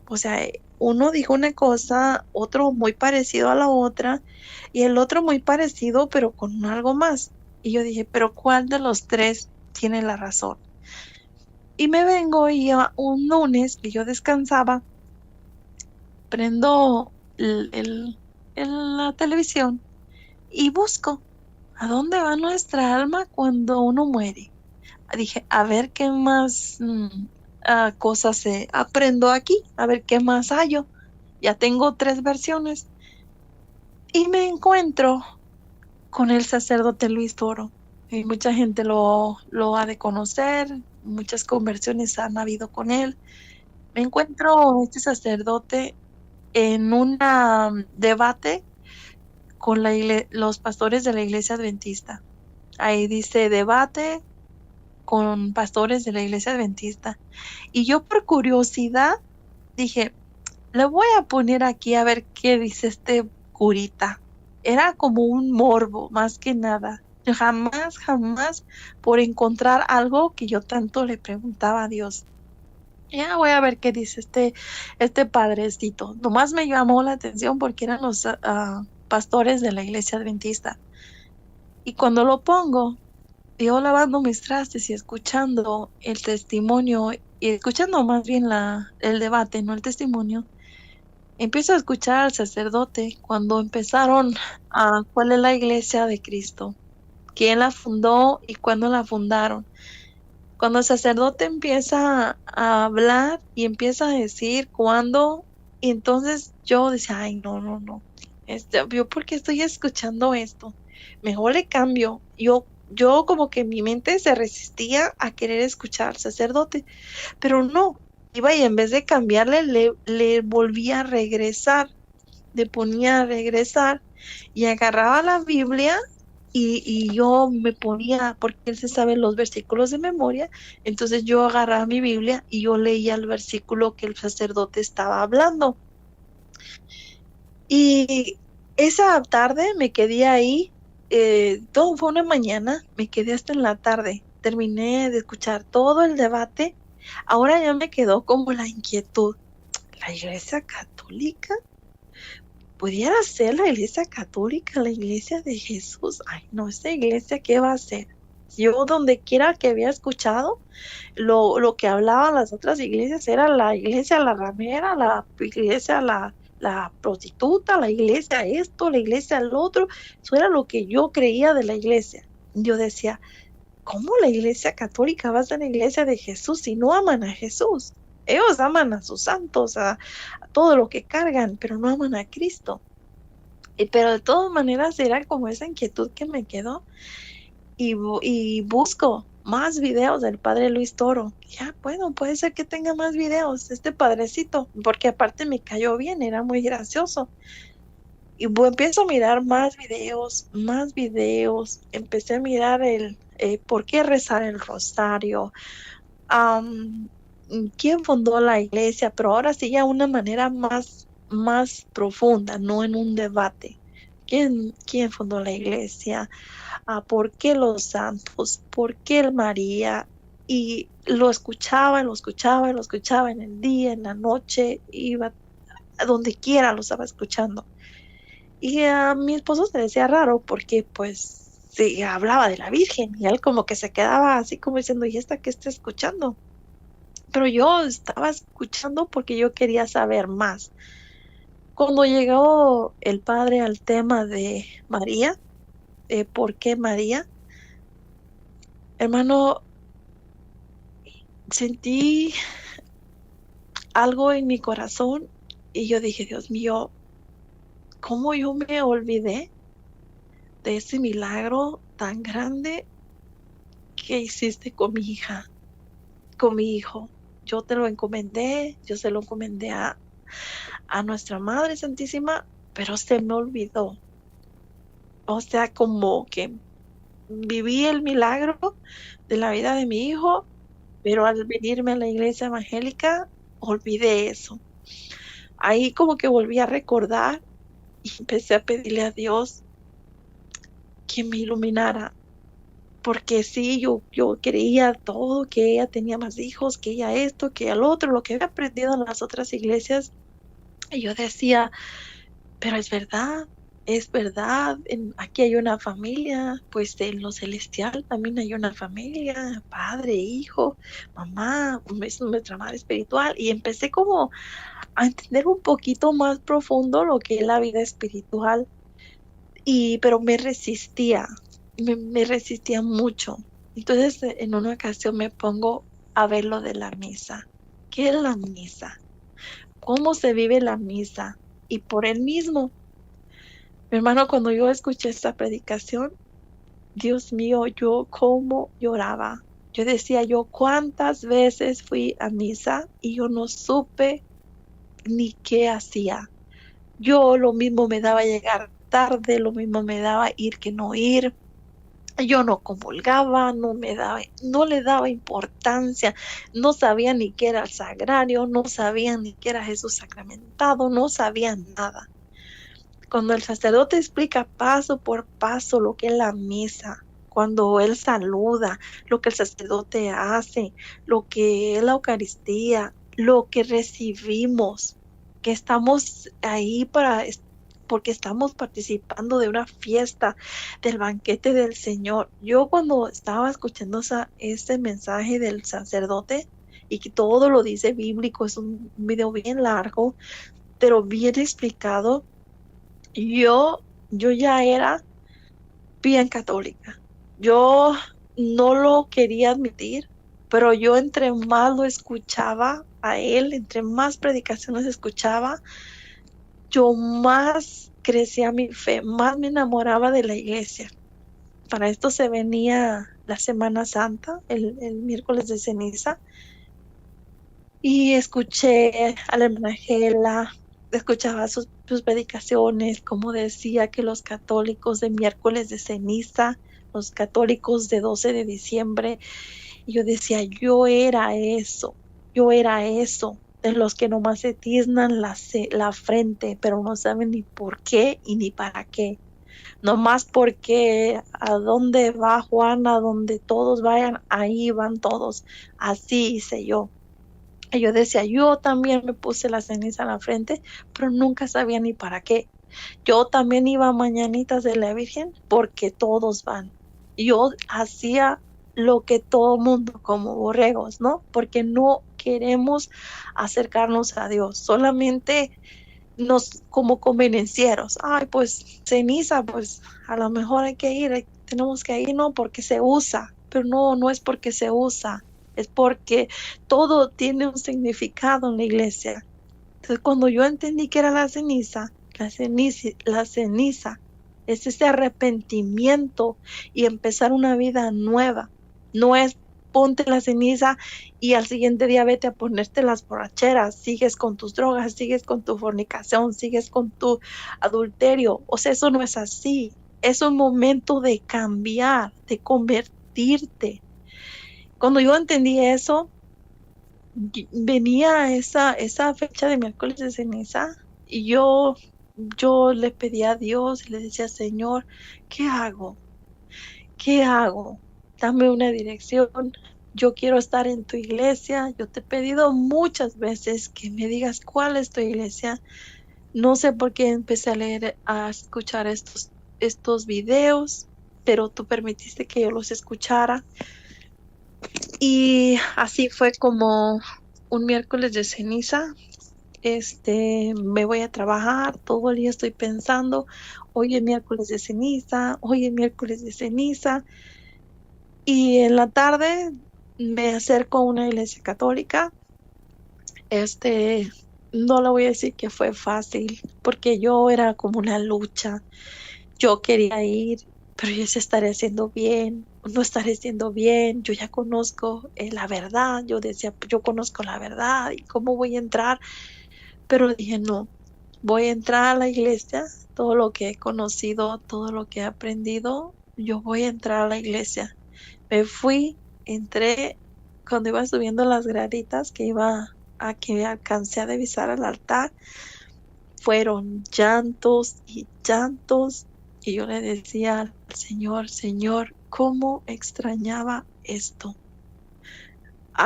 O sea, uno dijo una cosa, otro muy parecido a la otra, y el otro muy parecido, pero con algo más. Y yo dije, pero ¿cuál de los tres tiene la razón? Y me vengo y un lunes que yo descansaba, prendo la televisión y busco a dónde va nuestra alma cuando uno muere. Dije, a ver qué más cosas aprendo aquí, a ver qué más hallo. Ya tengo 3 versiones y me encuentro con el sacerdote Luis Toro. Y mucha gente lo ha de conocer, muchas conversiones han habido con él. Me encuentro este sacerdote en un debate con los pastores de la iglesia adventista. Ahí dice debate con pastores de la iglesia adventista. Y yo por curiosidad dije, le voy a poner aquí a ver qué dice este curita. Era como un morbo, más que nada. Yo jamás por encontrar algo que yo tanto le preguntaba a Dios. Ya voy a ver qué dice este padrecito. Nomás me llamó la atención porque eran los pastores de la iglesia adventista. Y cuando lo pongo, yo lavando mis trastes y escuchando el testimonio, y escuchando más bien el debate, no el testimonio, empiezo a escuchar al sacerdote cuando empezaron cuál es la iglesia de Cristo, quién la fundó y cuándo la fundaron. Cuando el sacerdote empieza a hablar y empieza a decir cuándo, y entonces yo decía, ay, no, ¿yo por qué estoy escuchando esto? Mejor le cambio. Yo como que mi mente se resistía a querer escuchar al sacerdote, pero no, iba y en vez de cambiarle, le volvía a regresar, le ponía a regresar y agarraba la Biblia y yo me ponía, porque él se sabe los versículos de memoria, entonces yo agarraba mi Biblia y yo leía el versículo que el sacerdote estaba hablando. Y esa tarde me quedé ahí, todo fue una mañana, me quedé hasta en la tarde, terminé de escuchar todo el debate, ahora ya me quedó como la inquietud, ¿la iglesia católica? ¿Pudiera ser la iglesia católica, la iglesia de Jesús? Ay, no, esa iglesia, ¿qué va a ser? Yo donde quiera que había escuchado, lo que hablaban las otras iglesias era la iglesia la ramera, la iglesia la prostituta, la iglesia esto, la iglesia el otro. Eso era lo que yo creía de la iglesia. Yo decía, ¿cómo la iglesia católica va a ser la iglesia de Jesús si no aman a Jesús? Ellos aman a sus santos, a todo lo que cargan, pero no aman a Cristo. Pero de todas maneras era como esa inquietud que me quedó y busco más videos del padre Luis Toro. Ya, bueno, puede ser que tenga más videos, este padrecito, porque aparte me cayó bien, era muy gracioso. Y empiezo a mirar más videos, empecé a mirar por qué rezar el rosario, quién fundó la iglesia, pero ahora sí ya una manera más profunda, no en un debate. ¿Quién fundó la iglesia? ¿Por qué los santos? ¿Por qué el María? Y lo escuchaba en el día, en la noche, iba a donde quiera lo estaba escuchando. Y a mi esposo se le decía raro porque pues sí, hablaba de la Virgen y él como que se quedaba así como diciendo, ¿y esta qué está escuchando? Pero yo estaba escuchando porque yo quería saber más. Cuando llegó el padre al tema de María, ¿por qué María? Hermano, sentí algo en mi corazón y yo dije, Dios mío, ¿cómo yo me olvidé de ese milagro tan grande que hiciste con mi hija, con mi hijo? Yo te lo encomendé, yo se lo encomendé a nuestra Madre Santísima, pero se me olvidó. O sea, como que viví el milagro de la vida de mi hijo, pero al venirme a la iglesia evangélica, olvidé eso. Ahí como que volví a recordar y empecé a pedirle a Dios que me iluminara, porque sí, yo creía todo, que ella tenía más hijos, que ella esto, que el otro, lo que había aprendido en las otras iglesias, y yo decía, pero es verdad, aquí hay una familia, pues en lo celestial también hay una familia, padre, hijo, mamá, es nuestra madre espiritual, y empecé como a entender un poquito más profundo lo que es la vida espiritual, pero me resistía, me resistía mucho. Entonces, en una ocasión me pongo a ver lo de la misa. ¿Qué es la misa? ¿Cómo se vive la misa? Y por el mismo, mi hermano, cuando yo escuché esta predicación, Dios mío, yo cómo lloraba. Yo decía, yo cuántas veces fui a misa y yo no supe ni qué hacía. Yo lo mismo me daba llegar tarde, lo mismo me daba ir que no ir. Yo no comulgaba, no le daba importancia, no sabía ni qué era el sagrario, no sabía ni qué era Jesús sacramentado, no sabía nada. Cuando el sacerdote explica paso por paso lo que es la misa, cuando él saluda, lo que el sacerdote hace, lo que es la Eucaristía, lo que recibimos, que estamos ahí porque estamos participando de una fiesta, del banquete del Señor. Yo cuando estaba escuchando ese mensaje del sacerdote y que todo lo dice bíblico, es un video bien largo, pero bien explicado, yo, yo ya era bien católica. Yo no lo quería admitir, pero yo entre más lo escuchaba a él, entre más predicaciones escuchaba, yo más crecía mi fe, más me enamoraba de la iglesia. Para esto se venía la Semana Santa, el miércoles de ceniza, y escuché a la hermana Gela, escuchaba sus predicaciones, como decía que los católicos de miércoles de ceniza, los católicos de 12 de diciembre, y yo decía, yo era eso, de los que nomás se tiznan la frente, pero no saben ni por qué y ni para qué. Nomás porque a dónde va Juan, a donde todos vayan, ahí van todos. Así hice yo. Y yo decía, yo también me puse la ceniza en la frente, pero nunca sabía ni para qué. Yo también iba a mañanitas de la Virgen porque todos van. Yo hacía lo que todo mundo, como borregos, ¿no? Porque no queremos acercarnos a Dios, solamente como convenencieros. Ay, pues ceniza, pues a lo mejor hay que ir, tenemos que ir, no, porque se usa, pero no, no es porque se usa, es porque todo tiene un significado en la iglesia. Entonces, cuando yo entendí que era la ceniza es ese arrepentimiento y empezar una vida nueva. No es ponte la ceniza y al siguiente día vete a ponerte las borracheras, sigues con tus drogas, sigues con tu fornicación, sigues con tu adulterio. O sea, eso no es así. Es un momento de cambiar, de convertirte. Cuando yo entendí eso, venía esa fecha de miércoles de ceniza y yo le pedí a Dios y le decía, Señor, ¿qué hago? ¿Qué hago? Dame una dirección. Yo quiero estar en tu iglesia. Yo te he pedido muchas veces que me digas cuál es tu iglesia, No sé por qué empecé a leer, a escuchar estos videos, pero tú permitiste que yo los escuchara. Y así fue como un miércoles de ceniza. Me voy a trabajar, todo el día estoy pensando, hoy es miércoles de ceniza, hoy es miércoles de ceniza. Y en la tarde me acerco a una iglesia católica. Este, no le voy a decir que fue fácil, porque yo era como una lucha. Yo quería ir, pero yo se estaré haciendo bien, no estaré haciendo bien. Yo ya conozco la verdad. Yo decía, yo conozco la verdad y cómo voy a entrar. Pero dije, no, voy a entrar a la iglesia. Todo lo que he conocido, todo lo que he aprendido, yo voy a entrar a la iglesia. Me fui, entré cuando iba subiendo las graditas que iba a que alcancé a divisar al altar. Fueron llantos y llantos, y yo le decía al Señor, Señor, ¿cómo extrañaba esto?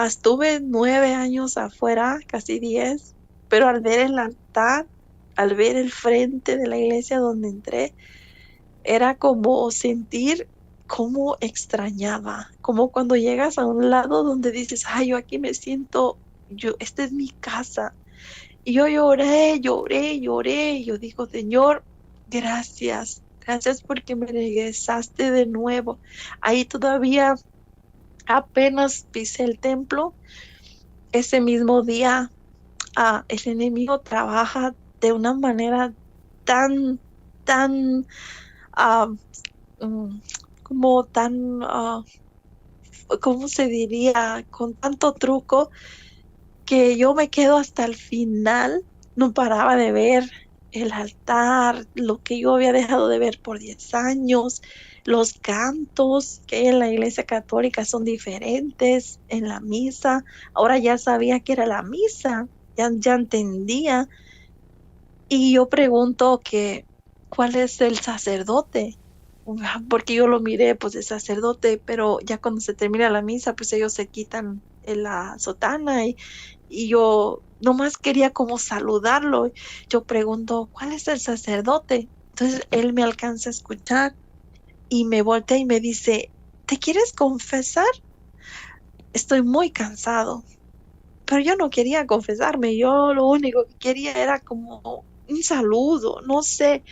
Estuve 9 años afuera, casi 10, pero al ver el altar, al ver el frente de la iglesia donde entré, era como sentir cómo extrañaba, como cuando llegas a un lado donde dices, ay, yo aquí me siento, esta es mi casa. Y yo lloré, lloré, lloré. Y yo digo, Señor, gracias, gracias porque me regresaste de nuevo. Ahí todavía apenas pisé el templo. Ese mismo día, el enemigo trabaja de una manera tan, tan, ah, mm, como tan, ¿cómo se diría? Con tanto truco que yo me quedo hasta el final. No paraba de ver el altar, lo que yo había dejado de ver por 10 años, los cantos que hay en la iglesia católica son diferentes en la misa. Ahora ya sabía que era la misa, ya entendía. Y yo pregunto que, ¿cuál es el sacerdote? Porque yo lo miré, pues, de sacerdote, pero ya cuando se termina la misa, pues ellos se quitan la sotana y yo nomás quería como saludarlo. Yo pregunto, ¿cuál es el sacerdote? Entonces él me alcanza a escuchar y me voltea y me dice, ¿te quieres confesar? Estoy muy cansado. Pero yo no quería confesarme, yo lo único que quería era como un saludo, no sé.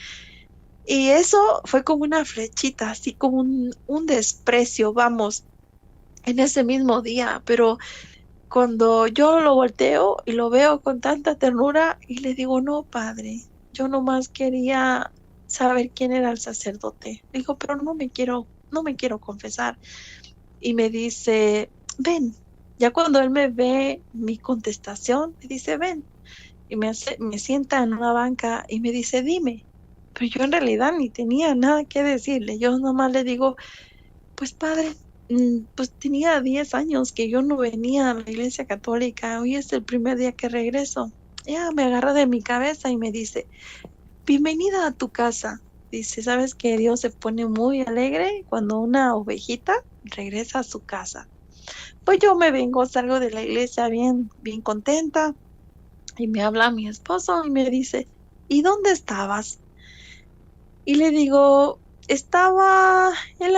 Y eso fue como una flechita, así como un desprecio, vamos, en ese mismo día. Pero cuando yo lo volteo y lo veo con tanta ternura y le digo, no, padre, yo nomás quería saber quién era el sacerdote. Dijo, pero no me quiero confesar. Y me dice, ven. Ya cuando él me ve mi contestación, me dice, ven. Y me sienta en una banca y me dice, dime. Pero yo en realidad ni tenía nada que decirle. Yo nomás le digo, pues padre, pues tenía 10 años que yo no venía a la iglesia católica. Hoy es el primer día que regreso. Ya me agarra de mi cabeza y me dice, bienvenida a tu casa. Dice, ¿sabes que Dios se pone muy alegre cuando una ovejita regresa a su casa? Pues yo me vengo, salgo de la iglesia bien, bien contenta y me habla mi esposo y me dice, ¿y dónde estabas? Y le digo, estaba en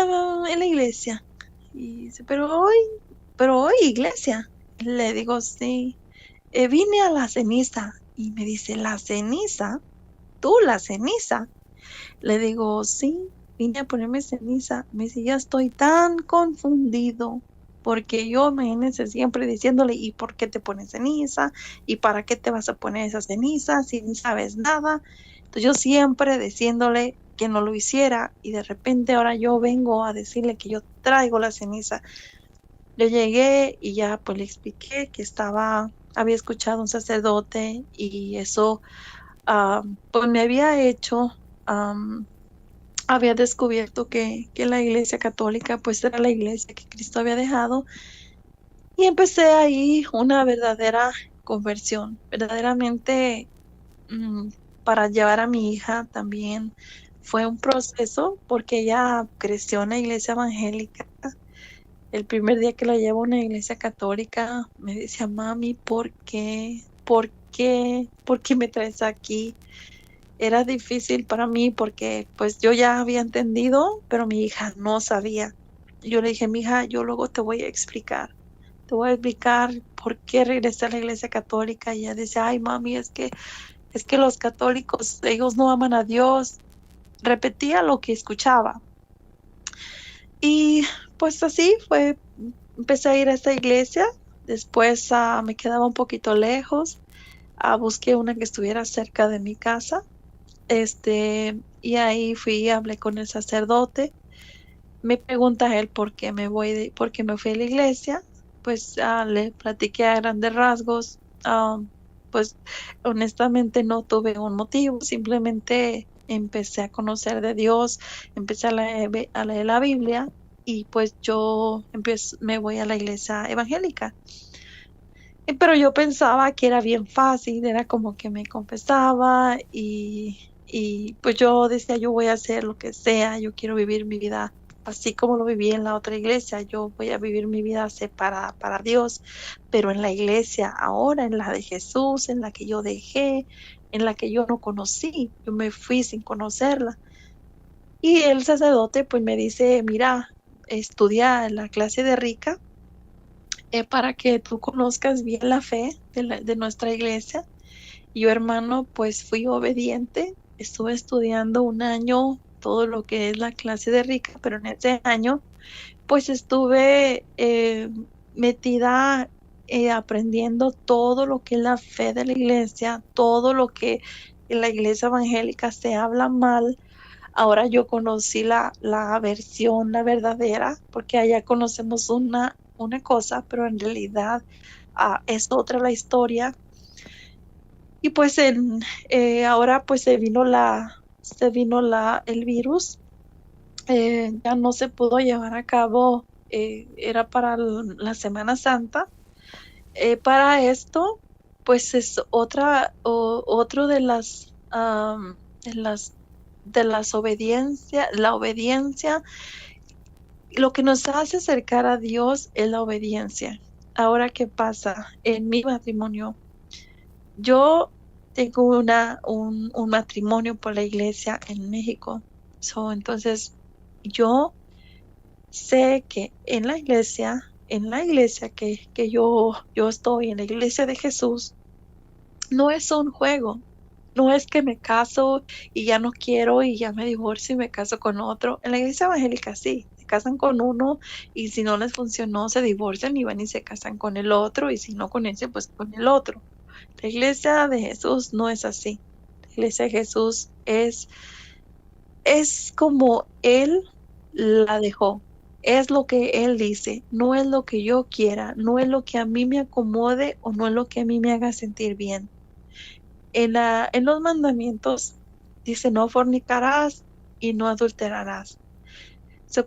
la iglesia. Y dice, pero hoy iglesia. Le digo, sí. Vine a la ceniza. Y me dice, ¿la ceniza? ¿Tú la ceniza? Le digo, sí, vine a ponerme ceniza. Me dice, ya estoy tan confundido. Porque yo, imagínense, siempre diciéndole, ¿y por qué te pones ceniza? ¿Y para qué te vas a poner esa ceniza si ni sabes nada? Entonces yo siempre diciéndole que no lo hiciera y de repente ahora yo vengo a decirle que yo traigo la ceniza. Yo llegué y ya pues le expliqué que había escuchado un sacerdote y eso pues me había hecho, había descubierto que la iglesia católica pues era la iglesia que Cristo había dejado y empecé ahí una verdadera conversión, verdaderamente. mm, para llevar a mi hija también fue un proceso porque ella creció en la iglesia evangélica. El primer día que la llevo a una iglesia católica me decía, mami, ¿por qué? ¿Por por qué me traes aquí? Era difícil para mí porque pues yo ya había entendido, pero mi hija no sabía. Yo le dije, mi hija, yo luego te voy a explicar. Te voy a explicar por qué regresé a la iglesia católica. Y ella dice, ay, mami, es que los católicos, ellos no aman a Dios. Repetía lo que escuchaba. Y pues así fue, empecé a ir a esta iglesia. Después me quedaba un poquito lejos. Busqué una que estuviera cerca de mi casa. Y ahí fui, hablé con el sacerdote. Me pregunta él por qué por qué me fui a la iglesia. Pues le platiqué a grandes rasgos. Pues honestamente no tuve un motivo, simplemente empecé a conocer de Dios, empecé a leer la Biblia y pues me voy a la iglesia evangélica. Pero yo pensaba que era bien fácil, era como que me confesaba y pues yo decía, yo voy a hacer lo que sea, yo quiero vivir mi vida así como lo viví en la otra iglesia, yo voy a vivir mi vida separada para Dios, pero en la iglesia ahora, en la de Jesús, en la que yo dejé, en la que yo no conocí, yo me fui sin conocerla. Y el sacerdote pues me dice, mira, estudia la clase de Rica para que tú conozcas bien la fe de nuestra iglesia. Y yo, hermano, pues fui obediente, estuve estudiando un año todo lo que es la clase de Rica, pero en ese año, pues estuve metida aprendiendo todo lo que es la fe de la iglesia, todo lo que en la iglesia evangélica se habla mal. Ahora yo conocí la versión, la verdadera, porque allá conocemos una cosa, pero en realidad es otra la historia. Y pues ahora pues el virus, ya no se pudo llevar a cabo, era para la Semana Santa. Para esto, pues es otro de las la obediencia. Lo que nos hace acercar a Dios es la obediencia. Ahora, ¿qué pasa? En mi matrimonio, yo tengo un matrimonio por la iglesia en México. Entonces, yo sé que en la iglesia que yo estoy, en la iglesia de Jesús, no es un juego. No es que me caso y ya no quiero y ya me divorcio y me caso con otro. En la iglesia evangélica sí, se casan con uno y si no les funcionó se divorcian y van y se casan con el otro y si no con ese pues con el otro. La iglesia de Jesús no es así. La iglesia de Jesús es como Él la dejó. Es lo que Él dice, no es lo que yo quiera, no es lo que a mí me acomode o no es lo que a mí me haga sentir bien. En los mandamientos dice no fornicarás y no adulterarás.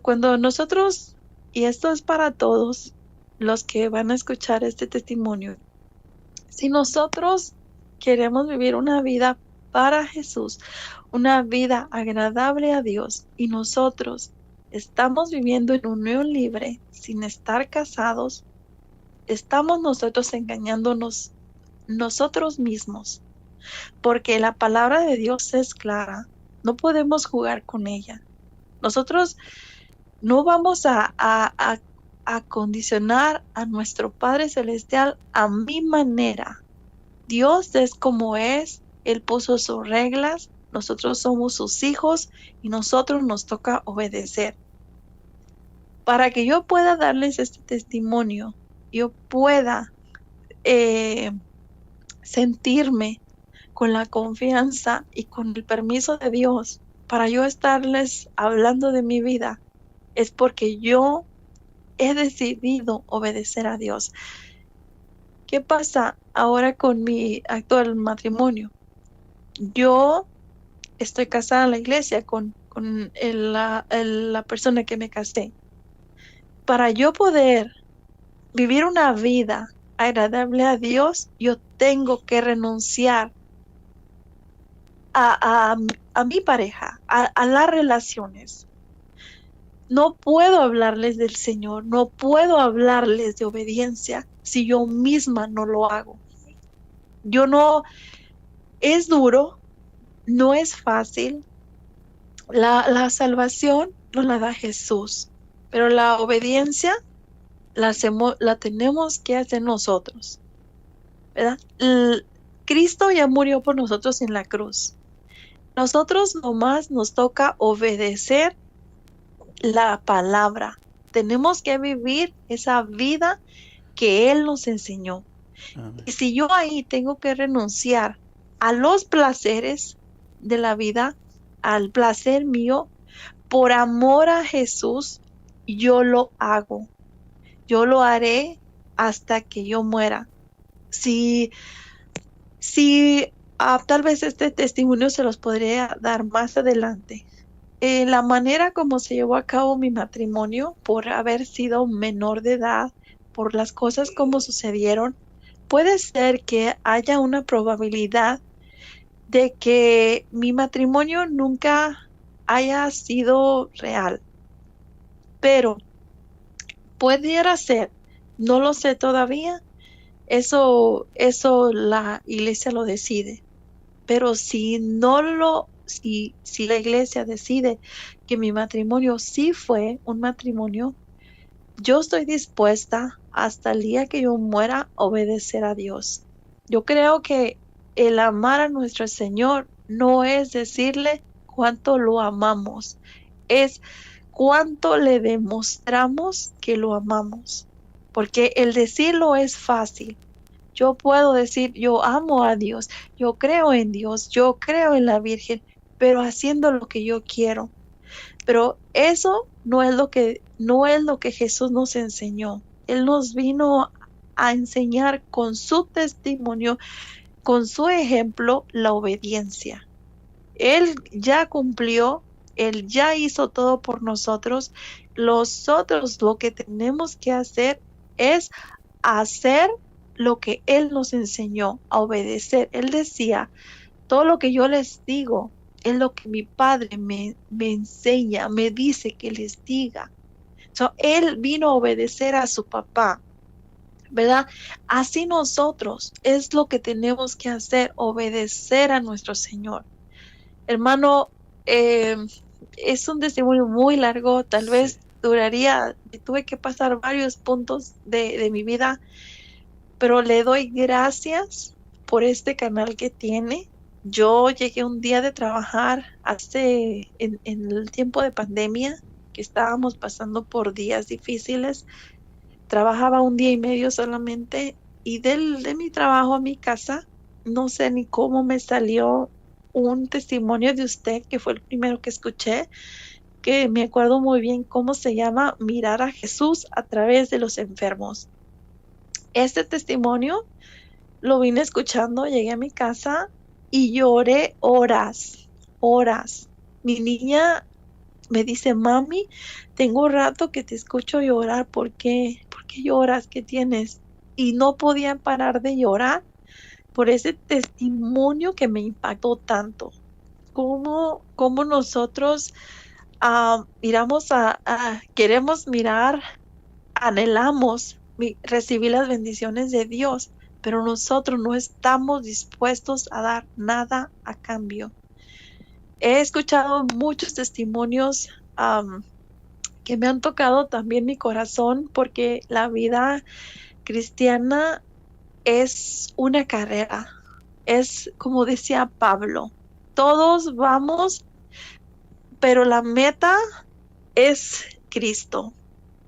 Cuando nosotros, y esto es para todos los que van a escuchar este testimonio, si nosotros queremos vivir una vida para Jesús, una vida agradable a Dios, y nosotros estamos viviendo en unión libre sin estar casados, estamos nosotros engañándonos nosotros mismos, porque la palabra de Dios es clara, no podemos jugar con ella. Nosotros no vamos a condicionar a nuestro Padre Celestial a mi manera. Dios es como es, Él puso sus reglas, nosotros somos sus hijos y nosotros nos toca obedecer. Para que yo pueda darles este testimonio, yo pueda sentirme con la confianza y con el permiso de Dios para yo estarles hablando de mi vida, es porque yo he decidido obedecer a Dios. ¿Qué pasa ahora con mi actual matrimonio? Yo estoy casada en la iglesia con la persona que me casé. Para yo poder vivir una vida agradable a Dios, yo tengo que renunciar a mi pareja, a las relaciones. No puedo hablarles del Señor, no puedo hablarles de obediencia si yo misma no lo hago. Yo no, es duro, no es fácil. La salvación nos la da Jesús, pero la obediencia la tenemos que hacer nosotros, ¿verdad? Cristo ya murió por nosotros en la cruz. Nosotros nomás nos toca obedecer la palabra. Tenemos que vivir esa vida que Él nos enseñó. Amén. Y si yo ahí tengo que renunciar a los placeres de la vida, al placer mío, por amor a Jesús, yo lo hago. Yo lo haré hasta que yo muera. Si, si tal vez este testimonio se los podría dar más adelante. La manera como se llevó a cabo mi matrimonio, por haber sido menor de edad, por las cosas como sucedieron, puede ser que haya una probabilidad de que mi matrimonio nunca haya sido real, pero pudiera ser, no lo sé todavía, eso la iglesia lo decide, pero si no lo, si la iglesia decide que mi matrimonio sí fue un matrimonio, yo estoy dispuesta hasta el día que yo muera a obedecer a Dios. Yo creo que el amar a nuestro Señor no es decirle cuánto lo amamos, es cuánto le demostramos que lo amamos. Porque el decirlo es fácil. Yo puedo decir, yo amo a Dios, yo creo en Dios, yo creo en la Virgen, pero haciendo lo que yo quiero. Pero eso no es lo que Jesús nos enseñó. Él nos vino a enseñar con su testimonio, con su ejemplo, la obediencia. Él ya cumplió, Él ya hizo todo por nosotros. Nosotros lo que tenemos que hacer es hacer lo que Él nos enseñó, a obedecer. Él decía, todo lo que yo les digo es lo que mi padre me enseña, me dice que les diga. So, él vino a obedecer a su papá, ¿verdad? Así nosotros es lo que tenemos que hacer, obedecer a nuestro Señor. Hermano, eh, es un testimonio muy largo, tal Sí. vez duraría, tuve que pasar varios puntos de mi vida, pero le doy gracias por este canal que tiene. Yo llegué un día de trabajar en el tiempo de pandemia, que estábamos pasando por días difíciles. Trabajaba un día y medio solamente y de mi trabajo a mi casa, no sé ni cómo me salió un testimonio de usted, que fue el primero que escuché, que me acuerdo muy bien cómo se llama, mirar a Jesús a través de los enfermos. Este testimonio lo vine escuchando, llegué a mi casa y lloré horas, horas. Mi niña me dice, mami, tengo un rato que te escucho llorar, ¿por qué? ¿Por qué lloras? ¿Qué tienes? Y no podía parar de llorar por ese testimonio que me impactó tanto. Cómo nosotros queremos mirar, anhelamos recibir las bendiciones de Dios, pero nosotros no estamos dispuestos a dar nada a cambio. He escuchado muchos testimonios que me han tocado también mi corazón, porque la vida cristiana es una carrera. Es como decía Pablo, todos vamos, pero la meta es Cristo,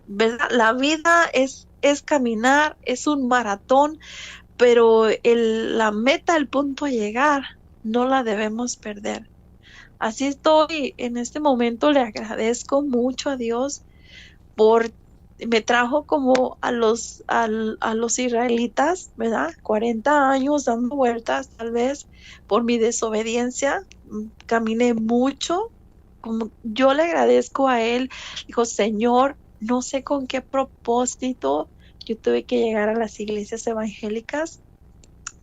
¿verdad? La vida es caminar, es un maratón, pero la meta, el punto a llegar, no la debemos perder. Así estoy en este momento, le agradezco mucho a Dios por me trajo como a los israelitas, ¿verdad? 40 años dando vueltas, tal vez por mi desobediencia. Caminé mucho. Como yo le agradezco a él, dijo, Señor, no sé con qué propósito yo tuve que llegar a las iglesias evangélicas.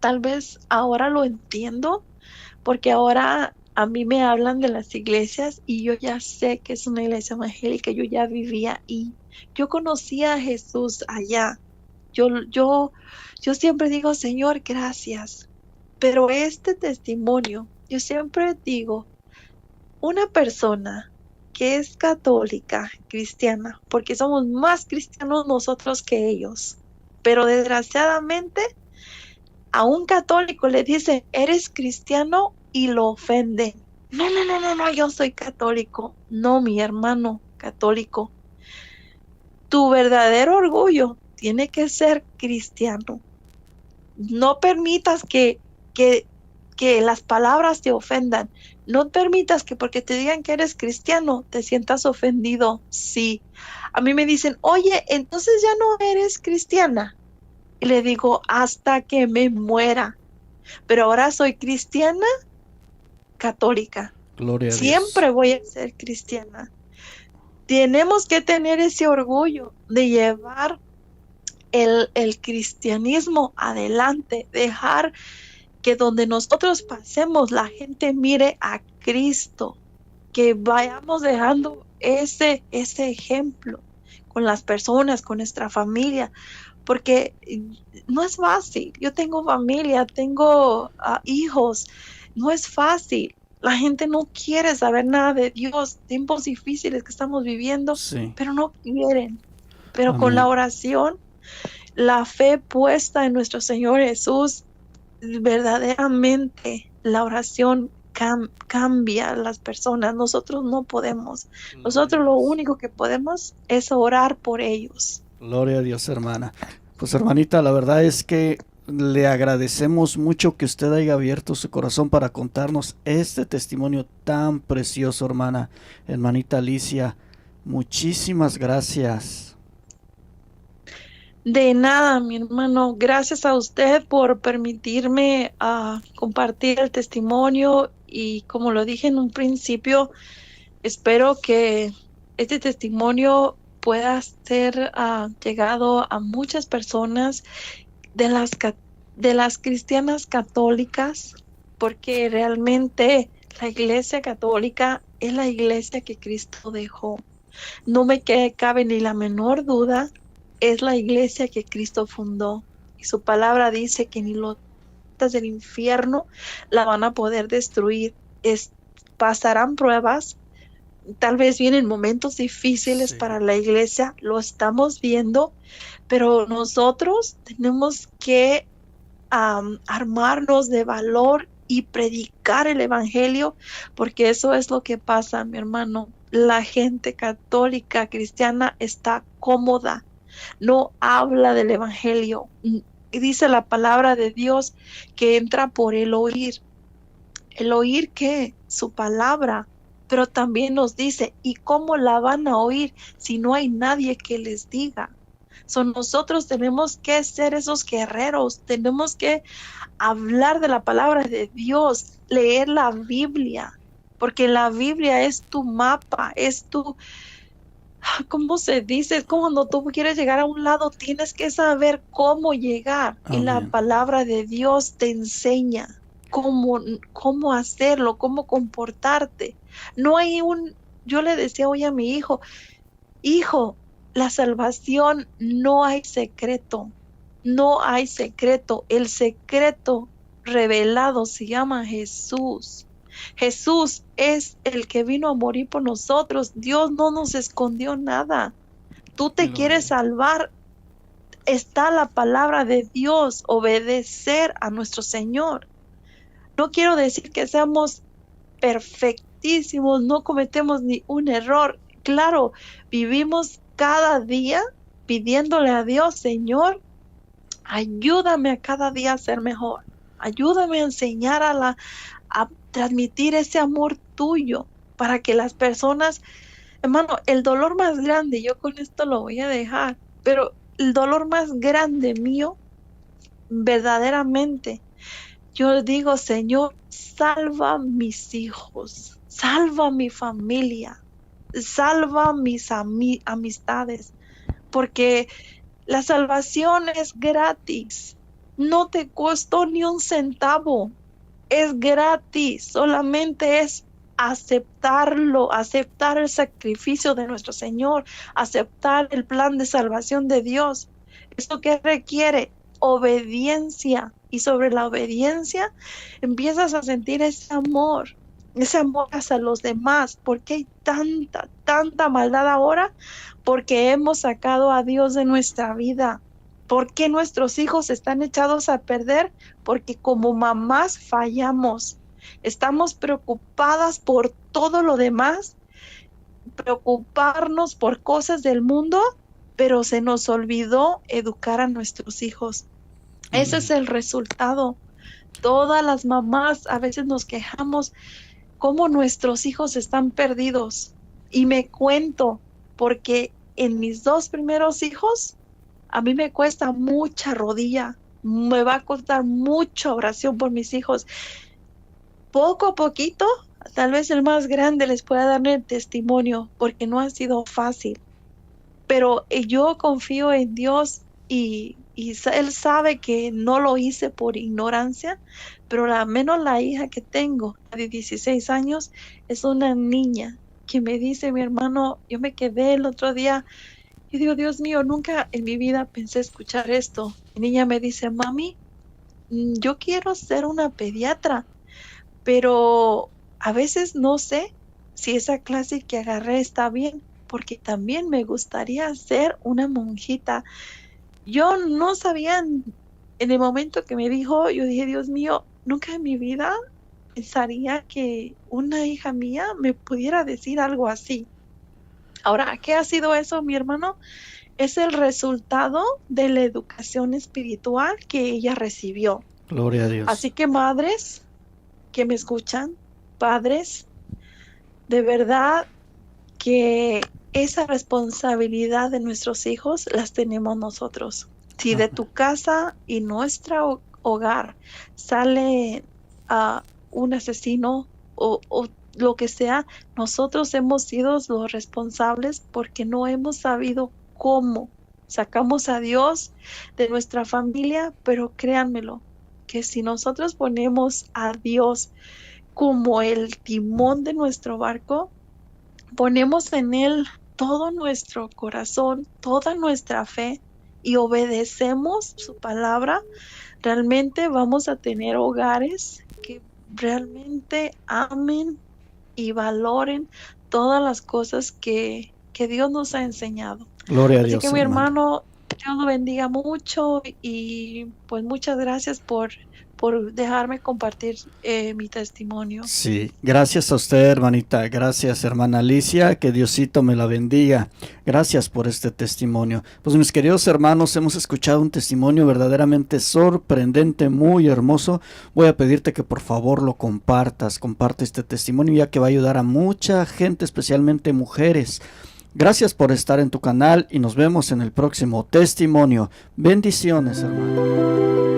Tal vez ahora lo entiendo, porque ahora a mí me hablan de las iglesias y yo ya sé que es una iglesia evangélica, yo ya vivía y yo conocía a Jesús allá. Yo, yo, yo siempre digo, Señor, gracias. Pero este testimonio, yo siempre digo, una persona que es católica, cristiana, porque somos más cristianos nosotros que ellos, pero desgraciadamente a un católico le dicen, eres cristiano y lo ofenden. No, no, no, no, no, yo soy católico. No, mi hermano católico. Tu verdadero orgullo tiene que ser cristiano. No permitas que las palabras te ofendan. No permitas que porque te digan que eres cristiano te sientas ofendido. Sí. A mí me dicen, oye, entonces ya no eres cristiana. Y le digo, hasta que me muera. Pero ahora soy cristiana católica. Gloria a Dios. Siempre voy a ser cristiana. Tenemos que tener ese orgullo de llevar el cristianismo adelante, dejar que donde nosotros pasemos la gente mire a Cristo, que vayamos dejando ese ejemplo con las personas, con nuestra familia, porque no es fácil. Yo tengo familia, tengo hijos, no es fácil. La gente no quiere saber nada de Dios, tiempos difíciles que estamos viviendo, Sí. pero no quieren. Pero con la Amén. oración, la fe puesta en nuestro Señor Jesús, verdaderamente la oración cambia a las personas. Nosotros no podemos. Gloria a Nosotros lo Dios. único que podemos es orar por ellos. Gloria a Dios, hermana. Pues hermanita, la verdad es que le agradecemos mucho que usted haya abierto su corazón para contarnos este testimonio tan precioso, hermana. Hermanita Alicia, muchísimas gracias. De nada, mi hermano. Gracias a usted por permitirme compartir el testimonio y como lo dije en un principio, espero que este testimonio pueda ser llegado a muchas personas de de las cristianas católicas, porque realmente la iglesia católica es la iglesia que Cristo dejó. No me cabe ni la menor duda, es la iglesia que Cristo fundó. Y su palabra dice que ni los del infierno la van a poder destruir. Pasarán pruebas, tal vez vienen momentos difíciles Sí. para la iglesia, lo estamos viendo, pero nosotros tenemos que armarnos de valor y predicar el evangelio, porque eso es lo que pasa, mi hermano. La gente católica cristiana está cómoda, no habla del evangelio. Dice la palabra de Dios que entra por el oír. El oír que su palabra, pero también nos dice, ¿y cómo la van a oír si no hay nadie que les diga? Nosotros tenemos que ser esos guerreros, tenemos que hablar de la palabra de Dios, leer la Biblia, porque la Biblia es tu mapa, es tu, ¿cómo se dice? Es como cuando tú quieres llegar a un lado, tienes que saber cómo llegar. Y la Amén. palabra de Dios te enseña cómo hacerlo, cómo comportarte. No hay yo le decía hoy a mi hijo, la salvación no hay secreto, no hay secreto. El secreto revelado se llama Jesús. Jesús es el que vino a morir por nosotros. Dios no nos escondió nada. Tú te quieres Gloria. salvar. Está la palabra de Dios, obedecer a nuestro Señor. No quiero decir que seamos perfectísimos, no cometemos ni un error. Claro, vivimos cada día pidiéndole a Dios, Señor, ayúdame a cada día a ser mejor. Ayúdame a enseñar a transmitir ese amor tuyo para que las personas, hermano, el dolor más grande, yo con esto lo voy a dejar, pero el dolor más grande mío, verdaderamente, yo digo, Señor, salva mis hijos, salva mi familia, salva mis amistades, porque la salvación es gratis, no te costó ni un centavo, es gratis, solamente es aceptarlo, aceptar el sacrificio de nuestro Señor, aceptar el plan de salvación de Dios. ¿Eso qué requiere? Obediencia. y sobre la obediencia, empiezas a sentir ese amor hacia los demás. ¿Por qué hay tanta maldad ahora? Porque hemos sacado a Dios de nuestra vida. ¿Por qué nuestros hijos están echados a perder? Porque como mamás fallamos. Estamos preocupadas por todo lo demás, preocuparnos por cosas del mundo, pero se nos olvidó educar a nuestros hijos. Ese es el resultado. Todas las mamás a veces nos quejamos cómo nuestros hijos están perdidos. Y me cuento, porque en mis 2 primeros hijos, a mí me cuesta mucha rodilla, me va a costar mucha oración por mis hijos. Poco a poquito, tal vez el más grande les pueda dar el testimonio, porque no ha sido fácil. Pero yo confío en Dios y Él sabe que no lo hice por ignorancia, pero al menos la hija que tengo, de 16 años, es una niña que me dice, mi hermano, yo me quedé el otro día, y digo, Dios mío, nunca en mi vida pensé escuchar esto. Mi niña me dice, mami, yo quiero ser una pediatra, pero a veces no sé si esa clase que agarré está bien, porque también me gustaría ser una monjita. Yo no sabía en el momento que me dijo, yo dije, Dios mío, nunca en mi vida pensaría que una hija mía me pudiera decir algo así. Ahora, ¿qué ha sido eso, mi hermano? Es el resultado de la educación espiritual que ella recibió. Gloria a Dios. Así que madres que me escuchan, padres, de verdad que esa responsabilidad de nuestros hijos las tenemos nosotros. Si de tu casa y nuestro hogar sale un asesino o lo que sea, nosotros hemos sido los responsables porque no hemos sabido cómo. Sacamos a Dios de nuestra familia, pero créanmelo, que si nosotros ponemos a Dios como el timón de nuestro barco, ponemos en Él todo nuestro corazón, toda nuestra fe y obedecemos su palabra, realmente vamos a tener hogares que realmente amen y valoren todas las cosas que Dios nos ha enseñado. Gloria a Dios. Así que mi hermano, Dios lo bendiga mucho y pues muchas gracias por dejarme compartir mi testimonio. Sí, gracias a usted, hermanita. Gracias, hermana Alicia. Que Diosito me la bendiga. Gracias por este testimonio. Pues mis queridos hermanos, hemos escuchado un testimonio verdaderamente sorprendente, muy hermoso. Voy a pedirte que por favor lo compartas. Comparte este testimonio, ya que va a ayudar a mucha gente, especialmente mujeres. Gracias por estar en tu canal y nos vemos en el próximo testimonio. Bendiciones, hermano.